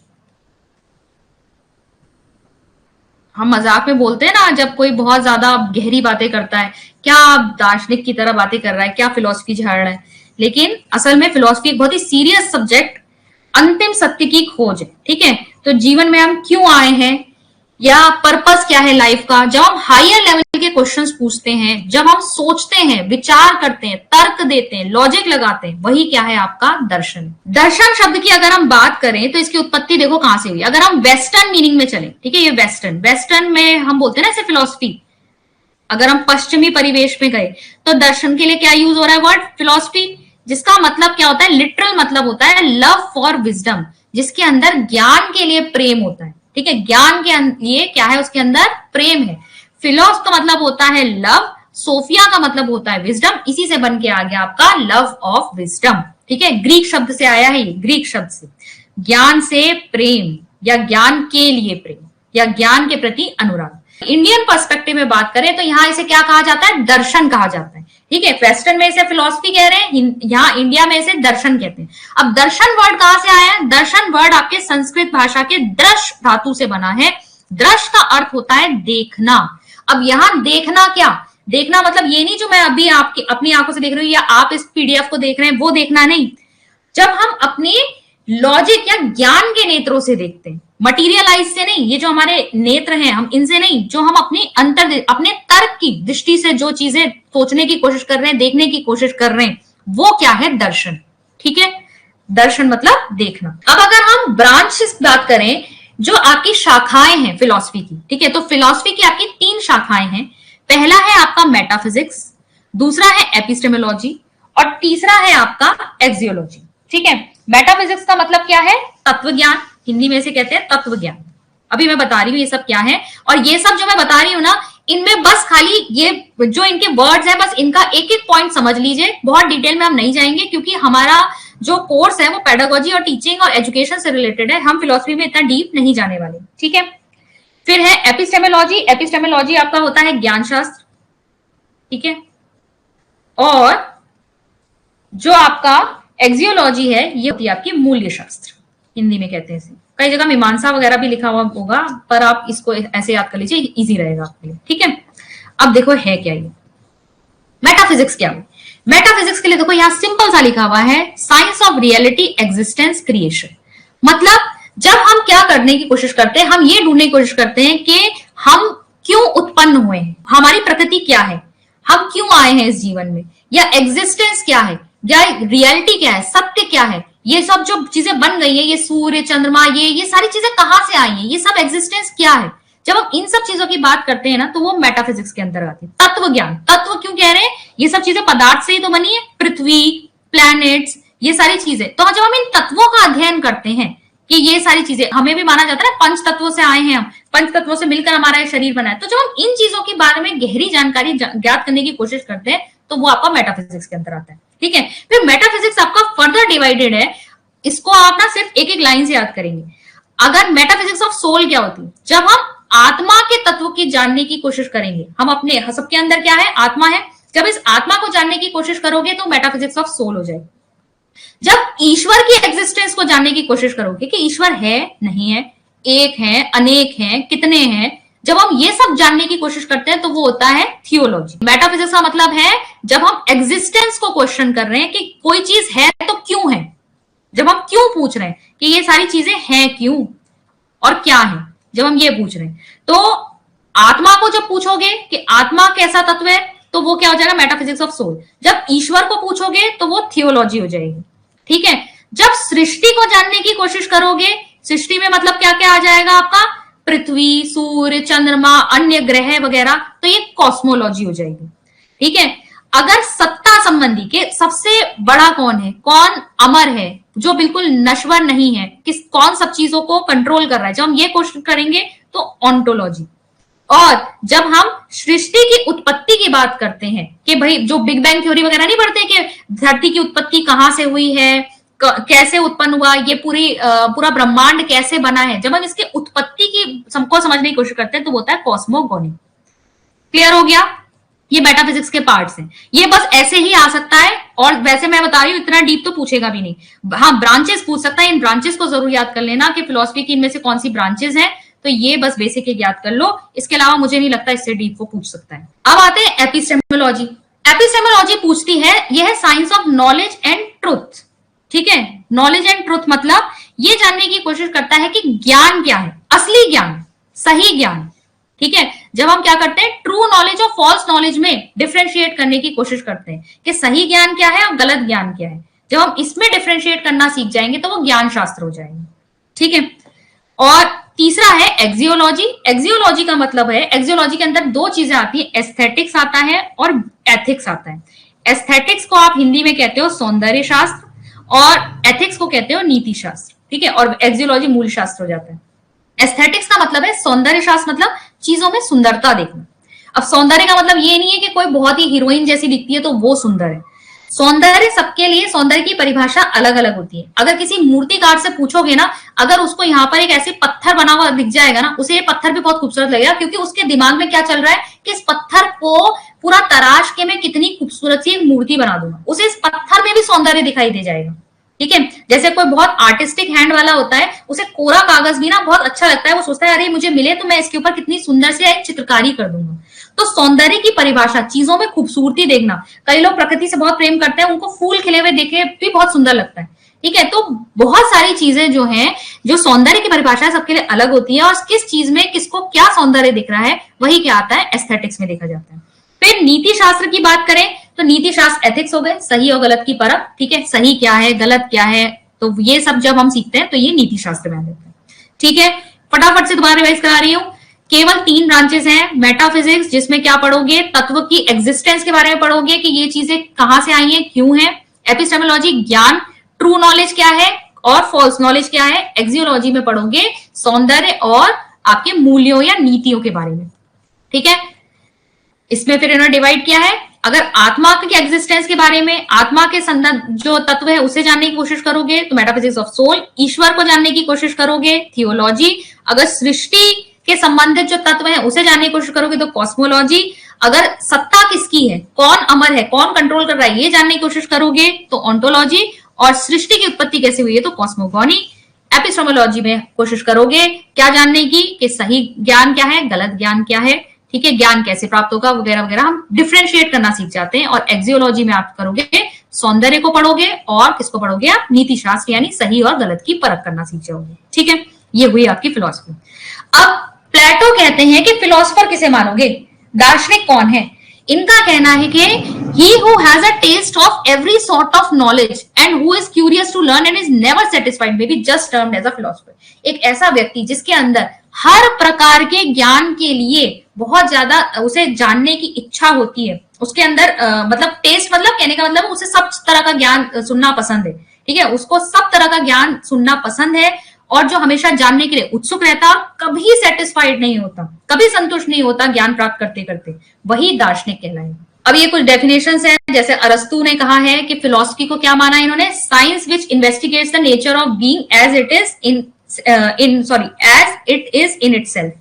हम मजाक में बोलते हैं ना, जब कोई बहुत ज्यादा गहरी बातें करता है, क्या दार्शनिक की तरह बातें कर रहा है, क्या फिलॉसफी झाड़ रहा है, लेकिन असल में फिलॉसफी एक बहुत ही सीरियस सब्जेक्ट, अंतिम सत्य की खोज है, ठीक है। तो जीवन में हम क्यों आए हैं, या पर्पस क्या है लाइफ का, जब हम हायर लेवल के क्वेश्चंस पूछते हैं, जब हम सोचते हैं, विचार करते हैं, तर्क देते हैं, लॉजिक लगाते हैं, वही क्या है आपका दर्शन। दर्शन शब्द की अगर हम बात करें तो इसकी उत्पत्ति देखो कहां से हुई। अगर हम वेस्टर्न मीनिंग में चले, ठीक है, ये वेस्टर्न में हम बोलते हैं ना ऐसे फिलॉसफी, अगर हम पश्चिमी परिवेश में गए तो दर्शन के लिए क्या यूज हो रहा है वर्ड फिलॉसफी, जिसका मतलब क्या होता है, लिटरल मतलब होता है लव फॉर विजडम, जिसके अंदर ज्ञान के लिए प्रेम होता है, ठीक है। ज्ञान के लिए क्या है, उसके अंदर प्रेम है। फिलोस का मतलब होता है लव, सोफिया का मतलब होता है विजडम, इसी से बन के आ गया आपका लव ऑफ विजडम, ठीक है। ग्रीक शब्द से आया है ये, ग्रीक शब्द से, ज्ञान से प्रेम या ज्ञान के लिए प्रेम या ज्ञान के प्रति अनुराग। इंडियन पर्सपेक्टिव में बात करें तो यहाँ इसे क्या कहा जाता है, दर्शन कहा जाता है, ठीक है। वेस्टर्न में इसे फिलॉसफी कह रहे हैं, यहाँ इंडिया में इसे दर्शन कहते हैं। अब दर्शन वर्ड कहां से आया है, दर्शन वर्ड आपके संस्कृत भाषा के दृश धातु से बना है। दृश का अर्थ होता है देखना। अब यहाँ देखना क्या, देखना मतलब ये नहीं जो मैं अभी आपकी अपनी आंखों से देख रही हूँ या आप इस पीडीएफ को देख रहे हैं, वो देखना नहीं। जब हम अपनी लॉजिक या ज्ञान के नेत्रों से देखते हैं, मटीरियलाइज से नहीं, ये जो हमारे नेत्र हैं हम इनसे नहीं, जो हम अपने तर्क की दृष्टि से जो चीजें सोचने की कोशिश कर रहे हैं, देखने की कोशिश कर रहे हैं, वो क्या है, दर्शन, ठीक है। दर्शन मतलब देखना। अब अगर हम ब्रांच बात करें, जो आपकी शाखाएं हैं फिलॉसफी की, ठीक है, तो फिलॉसफी की आपकी 3 शाखाएं हैं। पहला है आपका मेटाफिजिक्स, दूसरा है एपिस्टेमोलॉजी और तीसरा है आपका एक्सियोलॉजी, ठीक है। मेटाफिजिक्स का मतलब क्या है, तत्व ज्ञान, हिंदी में से कहते हैं तत्व ज्ञान। अभी मैं बता रही हूँ ये सब क्या है, और ये सब जो मैं बता रही हूँ ना, इनमें बस खाली ये जो इनके वर्ड्स है बस इनका एक एक पॉइंट समझ लीजिए, बहुत डिटेल में हम नहीं जाएंगे क्योंकि हमारा जो कोर्स है वो पेडागोजी और टीचिंग और एजुकेशन से रिलेटेड है, हम फिलोसफी में इतना डीप नहीं जाने वाले, ठीक है। फिर है एपिस्टेमोलॉजी। एपिस्टेमोलॉजी आपका होता है ज्ञान शास्त्र, ठीक है। और जो आपका एक्सियोलॉजी है ये होती है आपकी मूल्य शास्त्र, हिंदी में कहते हैं इसे, कई जगह मीमांसा वगैरह भी लिखा हुआ होगा, पर आप इसको ऐसे याद कर लीजिए, इजी रहेगा आपके लिए, ठीक है। अब देखो है क्या ये मेटाफिजिक्स क्या है। मेटाफिजिक्स के लिए देखो यहाँ सिंपल सा लिखा हुआ है, science of reality existence creation. मतलब जब हम क्या करने की कोशिश करते हैं, हम ये ढूंढने की कोशिश करते हैं कि हम क्यों उत्पन्न हुए हैं, हमारी प्रकृति क्या है, हम क्यों आए हैं इस जीवन में, या एग्जिस्टेंस क्या है, या रियलिटी क्या है, सत्य क्या है, ये सब जो चीजें बन गई है, ये सूर्य चंद्रमा, ये सारी चीजें कहां से आई हैं, ये सब एग्जिस्टेंस क्या है। जब हम इन सब चीजों की बात करते हैं ना तो वो मेटाफिजिक्स के अंदर आती है। तत्व ज्ञान, तत्व क्यों कह रहे हैं, ये सब चीजें पदार्थ से ही तो बनी है, पृथ्वी, प्लैनेट्स, ये सारी चीजें। तो जब हम इन तत्वों का अध्ययन करते हैं कि ये सारी चीजें, हमें भी माना जाता है पंच तत्वों से आए हैं हम, पंच तत्वों से मिलकर हमारा शरीर बना है, तो जब हम इन चीजों के बारे में गहरी जानकारी ज्ञात करने की कोशिश करते हैं तो वो आपका मेटाफिजिक्स के अंदर आता है, ठीक है। फिर मेटाफिजिक्स आपका फर्दर डिवाइडेड है, इसको आप ना सिर्फ एक एक लाइन से याद करेंगे। अगर मेटाफिजिक्स ऑफ सोल क्या होती है, जब हम आत्मा के तत्व की जानने की कोशिश करेंगे, हम अपने सबके अंदर क्या है, आत्मा है, जब इस आत्मा को जानने की कोशिश करोगे तो मेटाफिजिक्स ऑफ सोल हो जाएगी। जब ईश्वर की एग्जिस्टेंस को जानने की कोशिश करोगे कि ईश्वर है नहीं है, एक है, अनेक है, कितने हैं, जब हम ये सब जानने की कोशिश करते हैं तो वो होता है थियोलॉजी। मेटाफिजिक्स का मतलब है जब हम एग्जिस्टेंस को क्वेश्चन कर रहे हैं कि कोई चीज है तो क्यों है, जब हम क्यों पूछ रहे हैं कि ये सारी चीजें हैं क्यों और क्या है, जब हम ये पूछ रहे हैं, तो आत्मा को जब पूछोगे कि आत्मा कैसा तत्व है तो वो क्या हो जाएगा, मेटाफिजिक्स ऑफ सोल। जब ईश्वर को पूछोगे तो वो थियोलॉजी हो जाएगी, ठीक है। जब सृष्टि को जानने की कोशिश करोगे, सृष्टि में मतलब क्या क्या आ जाएगा आपका, पृथ्वी, सूर्य, चंद्रमा, अन्य ग्रह वगैरह, तो ये कॉस्मोलॉजी हो जाएगी, ठीक है। अगर सत्ता संबंधी के सबसे बड़ा कौन है, कौन अमर है, जो बिल्कुल नश्वर नहीं है, कौन सब चीजों को कंट्रोल कर रहा है, जब हम ये क्वेश्चन करेंगे तो ऑन्टोलॉजी। और जब हम सृष्टि की उत्पत्ति की बात करते हैं कि भाई जो बिग बैंग थ्योरी वगैरह नहीं पढ़ते कि धरती की उत्पत्ति कहां से हुई है, कैसे उत्पन्न हुआ, ये पूरा ब्रह्मांड कैसे बना है, जब हम इसके उत्पत्ति की सबको समझने की कोशिश करते हैं तो होता है कॉस्मोगोनी। क्लियर हो गया, ये मेटाफिजिक्स के पार्ट्स हैं। ये बस ऐसे ही आ सकता है, और वैसे मैं बता रही हूं इतना डीप तो पूछेगा भी नहीं। हाँ, ब्रांचेस पूछ सकता है, इन ब्रांचेस को जरूर याद कर लेना कि फिलोसफी की इनमें से कौन सी ब्रांचेस हैं, तो ये बस बेसिक याद कर लो, इसके अलावा मुझे नहीं लगता इससे डीप को पूछ सकता है। अब आते हैं एपिस्टेमोलॉजी। एपिस्टेमोलॉजी पूछती है, यह है science of knowledge and truth, ठीक है। नॉलेज एंड ट्रुथ मतलब ये जानने की कोशिश करता है कि ज्ञान क्या है, असली ज्ञान, सही ज्ञान, ठीक है। जब हम क्या करते हैं, ट्रू नॉलेज और फॉल्स नॉलेज में डिफरेंशिएट करने की कोशिश करते हैं कि सही ज्ञान क्या है और गलत ज्ञान क्या है। जब हम इसमें डिफरेंशिएट करना सीख जाएंगे तो वो ज्ञान शास्त्र हो जाएंगे, ठीक है। और तीसरा है एक्सियोलॉजी। एक्सियोलॉजी का मतलब है, एक्सियोलॉजी के अंदर दो चीजें आती है, एस्थेटिक्स आता है और एथिक्स आता है। एस्थेटिक्स को आप हिंदी में कहते हो सौंदर्य शास्त्र, और एथिक्स को कहते हो नीति शास्त्र, ठीक है। और एक्सियोलॉजी मूल शास्त्र हो जाता है। एस्थेटिक्स का मतलब है सौंदर्य शास्त्र, मतलब चीजों में सुंदरता देखना। अब सौंदर्य का मतलब ये नहीं है कि कोई बहुत ही हीरोइन जैसी दिखती है तो वो सुंदर है। सौंदर्य सबके लिए, सौंदर्य की परिभाषा अलग अलग होती है। अगर किसी मूर्तिकार से पूछोगे ना, अगर उसको यहाँ पर एक ऐसे पत्थर बना हुआ दिख जाएगा ना, उसे ये पत्थर भी बहुत खूबसूरत लगेगा, क्योंकि उसके दिमाग में क्या चल रहा है कि इस पत्थर को पूरा तराश के मैं कितनी खूबसूरत सी एक मूर्ति बना दूंगा, उसे इस पत्थर में भी सौंदर्य दिखाई दे जाएगा, ठीक है। जैसे कोई बहुत आर्टिस्टिक हैंड वाला होता है, उसे कोरा कागज भी ना बहुत अच्छा लगता है, वो सोचता है अरे मुझे मिले तो मैं इसके ऊपर कितनी सुंदर सी एक चित्रकारी कर दूंगा। तो सौंदर्य की परिभाषा, चीजों में खूबसूरती देखना। कई लोग प्रकृति से बहुत प्रेम करते हैं, उनको फूल खिले हुए देखे भी बहुत सुंदर लगता है, ठीक है। तो बहुत सारी चीजें जो हैं, जो सौंदर्य की परिभाषा सबके लिए अलग होती है, और किस चीज में किसको क्या सौंदर्य दिख रहा है वही क्या आता है, एस्थेटिक्स में देखा जाता है। फिर नीति शास्त्र की बात करें तो नीति शास्त्र एथिक्स हो गए, सही और गलत की परख, ठीक है। सही क्या है, गलत क्या है, तो ये सब जब हम सीखते हैं तो ये नीति शास्त्र में आ जाता है, ठीक है। फटाफट से दोबारा रिवाइज करा रही हूँ। केवल 3 ब्रांचेस हैं। मेटाफिजिक्स, जिसमें क्या पढ़ोगे, तत्व की एग्जिस्टेंस के बारे में पढ़ोगे कि ये चीजें कहां से आई हैं, क्यों है। एपिस्टेमोलॉजी, ज्ञान, ट्रू नॉलेज क्या है और फॉल्स नॉलेज क्या है। एक्सियोलॉजी में पढ़ोगे सौंदर्य और आपके मूल्यों या नीतियों के बारे में, ठीक है। इसमें फिर इन्होंने डिवाइड किया है, अगर आत्मा के एग्जिस्टेंस के बारे में, आत्मा के संदर्भ जो तत्व है उसे जानने की कोशिश करोगे तो मेटाफिजिक्स ऑफ सोल, ईश्वर को जानने की कोशिश करोगे थियोलॉजी, अगर सृष्टि के संबंधित जो तत्व है उसे जानने की कोशिश करोगे तो कॉस्मोलॉजी, अगर सत्ता किसकी है, कौन अमर है, कौन कंट्रोल कर रहा है, ये जानने की कोशिश करोगे तो ऑन्टोलॉजी, और सृष्टि की उत्पत्ति कैसे हुई है तो कॉस्मोगॉनी। एपिस्टेमोलॉजी में कोशिश करोगे क्या जानने की कि सही ज्ञान क्या है, गलत ज्ञान क्या है, ठीक है, ज्ञान कैसे प्राप्त होगा वगैरह वगैरह, हम डिफ्रेंशिएट करना सीख जाते हैं। और एक्सियोलॉजी में आप करोगे सौंदर्य को पढ़ोगे, और किसको पढ़ोगे आप, नीति शास्त्र, यानी सही और गलत की परख करना सीख जाओगे। ठीक है, ये हुई आपकी फिलॉसफी। अब प्लेटो कहते हैं कि फिलोसोफर किसे मानोगे, दार्शनिक कौन है। इनका कहना है कि he who has a taste of every sort of knowledge and who is curious to learn and is never satisfied may be just termed as a philosopher। एक ऐसा व्यक्ति जिसके अंदर हर प्रकार के ज्ञान के लिए बहुत ज्यादा उसे जानने की इच्छा होती है, उसके अंदर मतलब टेस्ट, मतलब कहने का मतलब उसे सब तरह का ज्ञान सुनना पसंद है, ठीक है, उसको सब तरह का ज्ञान सुनना पसंद है, और जो हमेशा जानने के लिए उत्सुक रहता, कभी सेटिस्फाइड नहीं होता, कभी संतुष्ट नहीं होता ज्ञान प्राप्त करते करते, वही दार्शनिक कहलाएगा। अब ये कुछ डेफिनेशंस हैं, जैसे अरस्तु ने कहा है कि फिलॉसफी को क्या माना इन्होंने, science which investigates the nature of being as it is in itself.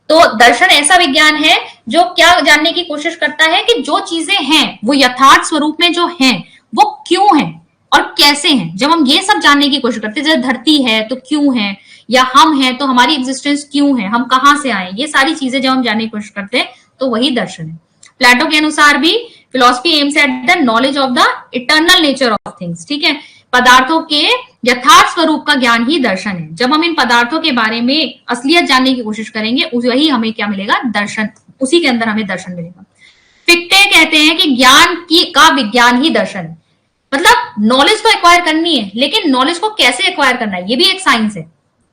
तो दर्शन ऐसा विज्ञान है जो क्या जानने की कोशिश करता है कि जो चीजें हैं वो यथार्थ स्वरूप में जो हैं वो क्यों हैं और कैसे हैं। जब हम ये सब जानने की कोशिश करते हैं, जैसे धरती है तो क्यों है, या हम हैं तो हमारी एग्जिस्टेंस क्यों है, हम कहां से आए, ये सारी चीजें जब हम जानने की कोशिश करते हैं तो वही दर्शन है। प्लेटो के अनुसार भी philosophy aims at the knowledge of the eternal nature of things. ठीक है, पदार्थों के यथार्थ स्वरूप का ज्ञान ही दर्शन है। जब हम इन पदार्थों के बारे में असलियत जानने की कोशिश करेंगे, वही हमें क्या मिलेगा, दर्शन, उसी के अंदर हमें दर्शन मिलेगा। फिक्टे कहते हैं कि ज्ञान का विज्ञान ही दर्शन है। मतलब नॉलेज तो एक्वायर करनी है, लेकिन नॉलेज को कैसे एक्वायर करना है ये भी एक साइंस है।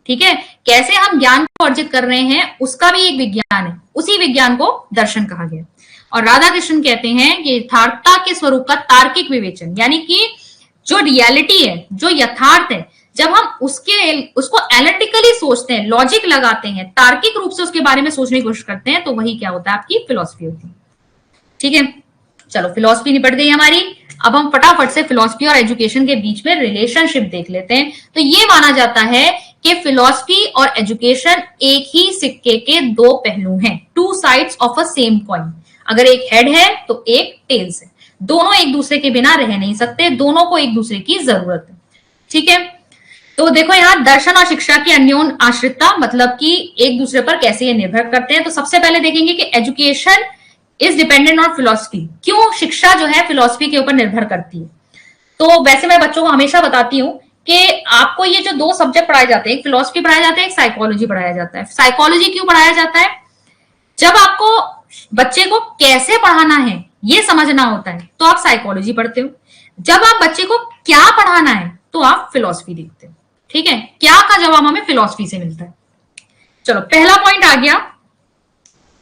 ठीक है, कैसे हम ज्ञान को अर्जित कर रहे हैं उसका भी एक विज्ञान है, उसी विज्ञान को दर्शन कहा गया। और राधा कृष्ण कहते हैं कि यथार्थता के स्वरूप का तार्किक विवेचन, यानी कि जो रियलिटी है, जो यथार्थ है, जब हम उसको एनालिटिकली सोचते हैं, लॉजिक लगाते हैं, तार्किक रूप से उसके बारे में सोचने की कोशिश करते हैं, तो वही क्या होता है, आपकी फिलॉसफी होती है। ठीक है, चलो फिलॉसफी निपट गई हमारी। अब हम फटाफट से फिलॉसफी और एजुकेशन के बीच में रिलेशनशिप देख लेते हैं। तो ये माना जाता है कि फिलॉसफी और एजुकेशन एक ही सिक्के के दो पहलू हैं, two sides of a same coin. अगर एक हेड है तो एक टेल्स है, दोनों एक दूसरे के बिना रह नहीं सकते, दोनों को एक दूसरे की जरूरत है। ठीक है, तो देखो यहाँ दर्शन और शिक्षा की अन्योन आश्रितता, मतलब कि एक दूसरे पर कैसे ये निर्भर करते हैं। तो सबसे पहले देखेंगे कि education is dependent on philosophy. क्यों शिक्षा जो है फिलॉसफी के ऊपर निर्भर करती है। तो वैसे मैं बच्चों को हमेशा बताती हूँ कि आपको ये जो दो सब्जेक्ट पढ़ाए जाते हैं, एक फिलॉसफी पढ़ाया जाता है, एक साइकोलॉजी पढ़ाया जाता है। साइकोलॉजी क्यों पढ़ाया जाता है, जब आपको बच्चे को कैसे पढ़ाना है ये समझना होता है तो आप साइकोलॉजी पढ़ते हो। जब आप बच्चे को क्या पढ़ाना है तो आप फिलॉसफी देखते हो। ठीक है, क्या का जवाब हमें फिलॉसफी से मिलता है। चलो पहला पॉइंट आ गया,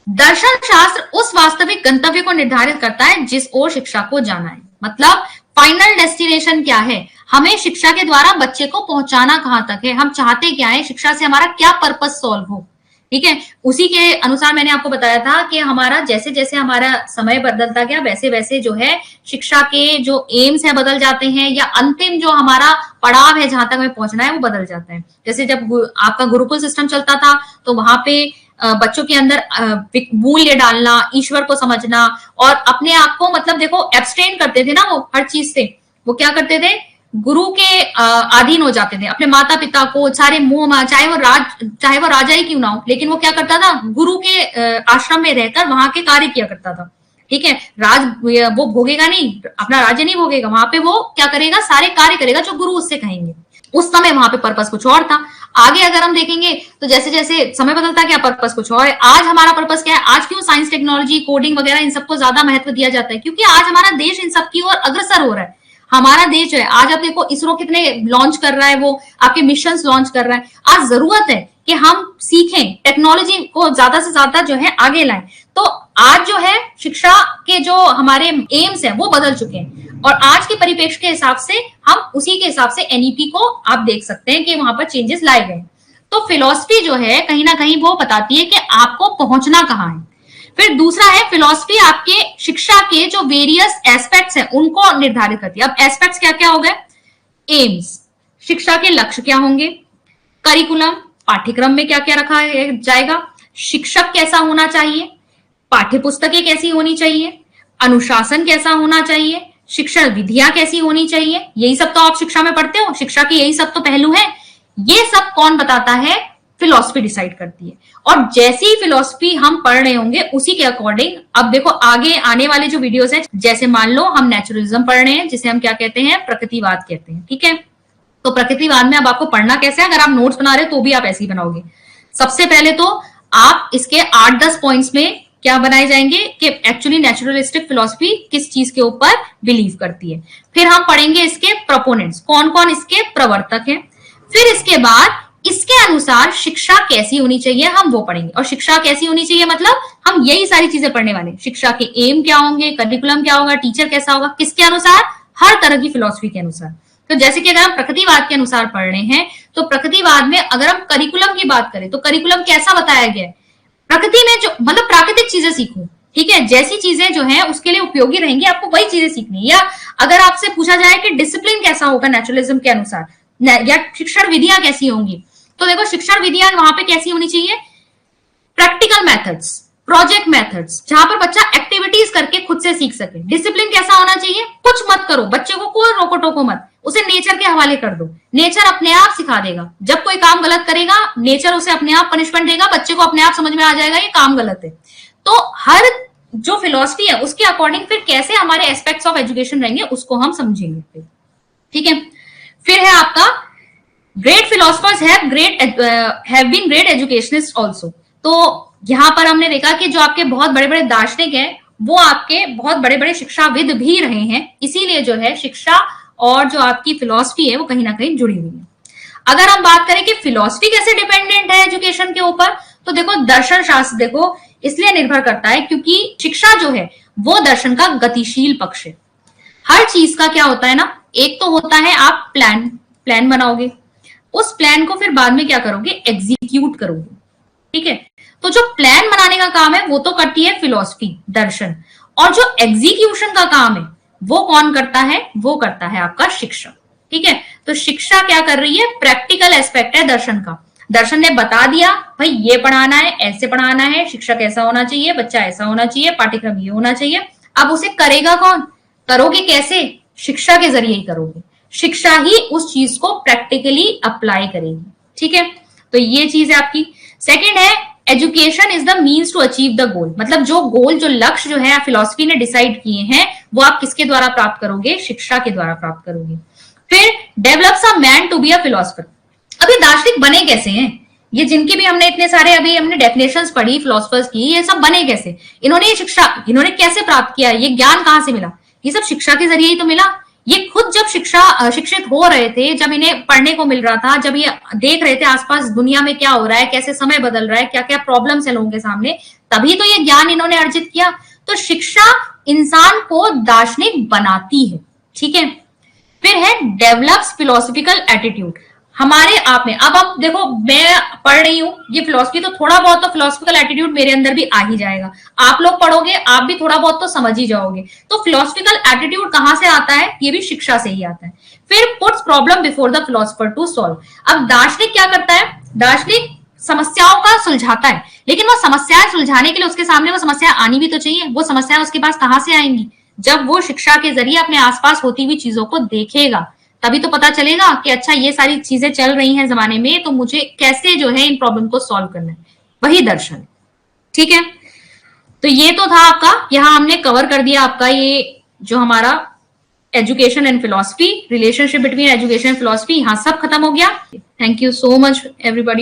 दर्शन शास्त्र उस वास्तविक गंतव्य को निर्धारित करता है जिस ओर शिक्षा को जाना है। मतलब फाइनल डेस्टिनेशन क्या है, हमें शिक्षा के द्वारा बच्चे को पहुंचाना कहां तक है, हम चाहते क्या है, शिक्षा से हमारा क्या पर्पस सॉल्व हो। ठीक है, उसी के अनुसार मैंने आपको बताया था कि हमारा जैसे जैसे हमारा समय बदलता गया वैसे वैसे जो है शिक्षा के जो एम्स है बदल जाते हैं, या अंतिम जो हमारा पड़ाव है जहां तक हमें पहुंचना है वो बदल जाता है। जैसे जब आपका गुरुकुल सिस्टम चलता था तो वहां पे बच्चों के अंदर मूल्य डालना, ईश्वर को समझना, और अपने आप को मतलब देखो एब्सटेन करते थे ना, वो हर चीज से वो क्या करते थे, गुरु के अधीन हो जाते थे, अपने माता पिता को सारे मोह, चाहे वो राजा ही क्यों ना हो, लेकिन वो क्या करता था, गुरु के आश्रम में रहकर वहां के कार्य किया करता था। ठीक है, वो भोगेगा नहीं, अपना राज्य नहीं भोगेगा, वहां पे वो क्या करेगा, सारे कार्य करेगा जो गुरु उससे कहेंगे। उस समय वहां पे पर्पस कुछ और था। आगे अगर हम देखेंगे तो जैसे जैसे समय बदलता गया पर्पस कुछ और है। आज हमारा पर्पस क्या है, आज क्यों साइंस टेक्नोलॉजी कोडिंग वगैरह इन सबको ज्यादा महत्व दिया जाता है, क्योंकि आज हमारा देश इन सब की ओर अग्रसर हो रहा है। हमारा देश है, आज आप देखो इसरो कितने लॉन्च कर रहा है, वो आपके मिशन लॉन्च कर रहा है। आज जरूरत है कि हम सीखें, टेक्नोलॉजी को ज्यादा से ज्यादा जो है आगे लाएं। तो आज जो है शिक्षा के जो हमारे एम्स हैं वो बदल चुके हैं, और आज के परिप्रेक्ष्य के हिसाब से हम उसी के हिसाब से एनईपी को आप देख सकते हैं कि वहां पर चेंजेस लाए गए। तो फिलॉसफी जो है कहीं ना कहीं वो बताती है कि आपको पहुंचना कहाँ है। फिर दूसरा है फिलॉसफी आपके शिक्षा के जो वेरियस एस्पेक्ट्स हैं उनको निर्धारित करती है। अब एस्पेक्ट्स क्या क्या हो गए? एम्स, शिक्षा के लक्ष्य क्या होंगे, करिकुलम, पाठ्यक्रम में क्या क्या रखा जाएगा, शिक्षक कैसा होना चाहिए, पाठ्य पुस्तकें कैसी होनी चाहिए, अनुशासन कैसा होना चाहिए, शिक्षण विधियां कैसी होनी चाहिए। यही सब तो आप शिक्षा में पढ़ते हो, शिक्षा के यही सब तो पहलू हैं। ये सब कौन बताता है? फिलॉसफी डिसाइड करती है। और जैसी फिलॉसफी हम पढ़ रहे होंगे उसी के अकॉर्डिंग, अब देखो आगे आने वाले जो वीडियोस हैं, जैसे मान लो हम नेचुरलिज्म पढ़ रहे हैं, जिसे हम क्या कहते हैं? प्रकृतिवाद कहते हैं। ठीक है, तो प्रकृतिवाद में अब आपको पढ़ना कैसे है? अगर आप नोट्स बना रहे हो तो भी आप ऐसे ही बनाओगे। सबसे पहले तो आप इसके 8-10 पॉइंट्स में क्या बनाए जाएंगे कि एक्चुअली नेचुरलिस्टिक फिलॉसफी किस चीज के ऊपर बिलीव करती है। फिर हम पढ़ेंगे इसके प्रोपोनेंट्स, कौन कौन इसके प्रवर्तक हैं। फिर इसके बाद इसके अनुसार शिक्षा कैसी होनी चाहिए हम वो पढ़ेंगे। और शिक्षा कैसी होनी चाहिए मतलब हम यही सारी चीजें पढ़ने वाले हैं। शिक्षा के एम क्या होंगे, करिकुलम क्या होगा, टीचर कैसा होगा, किसके अनुसार? हर तरह की फिलॉसफी के अनुसार। तो जैसे कि अगर हम प्रकृतिवाद के अनुसार पढ़ रहे हैं तो प्रकृतिवाद में अगर हम करिकुलम की बात करें तो करिकुलम कैसा बताया गया है? प्रकृति में जो मतलब प्राकृतिक चीजें सीखो, ठीक है, जैसी चीजें जो है उसके लिए उपयोगी रहेंगी आपको वही चीजें सीखनी है। या अगर आपसे पूछा जाए कि डिसिप्लिन कैसा होगा नेचुरलिज्म के अनुसार, या शिक्षण विधियां कैसी होंगी, तो देखो शिक्षण विधियां वहां पे कैसी होनी चाहिए? प्रैक्टिकल मेथड्स, प्रोजेक्ट मेथड्स, जहां पर बच्चा एक्टिविटीज करके खुद से सीख सके। डिसिप्लिन कैसा होना चाहिए? कुछ मत करो, बच्चे को कोई रोको टोको मत, उसे नेचर के हवाले कर दो, नेचर अपने आप सिखा देगा। जब कोई काम गलत करेगा नेचर उसे अपने आप पनिशमेंट देगा, बच्चे को अपने आप समझ में आ जाएगा ये काम गलत है। तो हर जो फिलॉसफी है उसके अकॉर्डिंग फिर कैसे हमारे एस्पेक्ट्स ऑफ एजुकेशन रहेंगे उसको हम समझेंगे। ठीक है, फिर है आपका great philosophers have been great educationist also. तो यहां पर हमने देखा कि जो आपके बहुत बड़े बड़े दार्शनिक हैं वो आपके बहुत बड़े बड़े शिक्षाविद भी रहे हैं, इसीलिए जो है शिक्षा और जो आपकी फिलॉसफी है वो कहीं ना कहीं जुड़ी हुई है। अगर हम बात करें कि फिलॉसफी कैसे डिपेंडेंट है एजुकेशन के ऊपर, तो देखो दर्शन शास्त्र देखो इसलिए निर्भर करता है क्योंकि शिक्षा जो है वो दर्शन का गतिशील पक्ष है। हर चीज का क्या होता है ना, एक तो होता है आप प्लान बनाओगे, उस प्लान को फिर बाद में क्या करोगे? एग्जीक्यूट करोगे। ठीक है, तो जो प्लान बनाने का काम है वो तो करती है फिलॉसफी, दर्शन, और जो एग्जीक्यूशन का काम है वो कौन करता है? वो करता है आपका शिक्षा। ठीक है, तो शिक्षा क्या कर रही है? प्रैक्टिकल एस्पेक्ट है दर्शन का। दर्शन ने बता दिया भाई ये पढ़ाना है, ऐसे पढ़ाना है, शिक्षक ऐसा होना चाहिए, बच्चा ऐसा होना चाहिए, पाठ्यक्रम ये होना चाहिए। अब उसे करेगा कौन? करोगे कैसे? शिक्षा के जरिए ही करोगे। शिक्षा ही उस चीज को प्रैक्टिकली अप्लाई करेगी। ठीक है, तो ये चीज है आपकी। सेकेंड है education is the means to achieve the goal, मतलब जो गोल, जो लक्ष्य जो है फिलॉसफी ने डिसाइड किए हैं वो आप किसके द्वारा प्राप्त करोगे? शिक्षा के द्वारा प्राप्त करोगे। फिर develops a man to be a philosopher. अभी दार्शनिक बने कैसे हैं? ये जिनके भी हमने इतने सारे अभी हमने डेफिनेशंस पढ़ी फिलोसफर्स की, ये सब बने कैसे? इन्होंने ये शिक्षा इन्होंने कैसे प्राप्त किया? ये ज्ञान कहां से मिला? ये सब शिक्षा के जरिए ही तो मिला। ये खुद जब शिक्षित हो रहे थे, जब इन्हें पढ़ने को मिल रहा था, जब ये देख रहे थे आसपास दुनिया में क्या हो रहा है, कैसे समय बदल रहा है, क्या क्या प्रॉब्लम्स है लोगों के सामने, तभी तो ये ज्ञान इन्होंने अर्जित किया। तो शिक्षा इंसान को दार्शनिक बनाती है। ठीक है, फिर है डेवलप्स फिलोसफिकल एटीट्यूड हमारे आप में। अब आप देखो मैं पढ़ रही हूँ ये फिलोसफी, तो थोड़ा बहुत तो फिलोसफिकल एटीट्यूड मेरे अंदर भी आ ही जाएगा। आप लोग पढ़ोगे आप भी थोड़ा बहुत तो समझ ही जाओगे। तो फिलोसफिकल एटीट्यूड कहां से आता है? ये भी शिक्षा से ही आता है। फिर puts problem before the philosopher to solve. अब दार्शनिक क्या करता है? दार्शनिक समस्याओं का सुलझाता है, लेकिन वो समस्याएं सुलझाने के लिए उसके सामने वो समस्या आनी भी तो चाहिए। वो समस्याएं उसके पास कहां से आएंगी? जब वो शिक्षा के जरिए अपने आसपास होती हुई चीजों को देखेगा, तभी तो पता चलेगा कि अच्छा ये सारी चीजें चल रही हैं जमाने में, तो मुझे कैसे जो है इन प्रॉब्लम को सॉल्व करना है। वही दर्शन। ठीक है, तो ये तो था आपका, यहां हमने कवर कर दिया आपका ये जो हमारा education and philosophy, relationship between education and philosophy, यहां सब खत्म हो गया। Thank you so much everybody.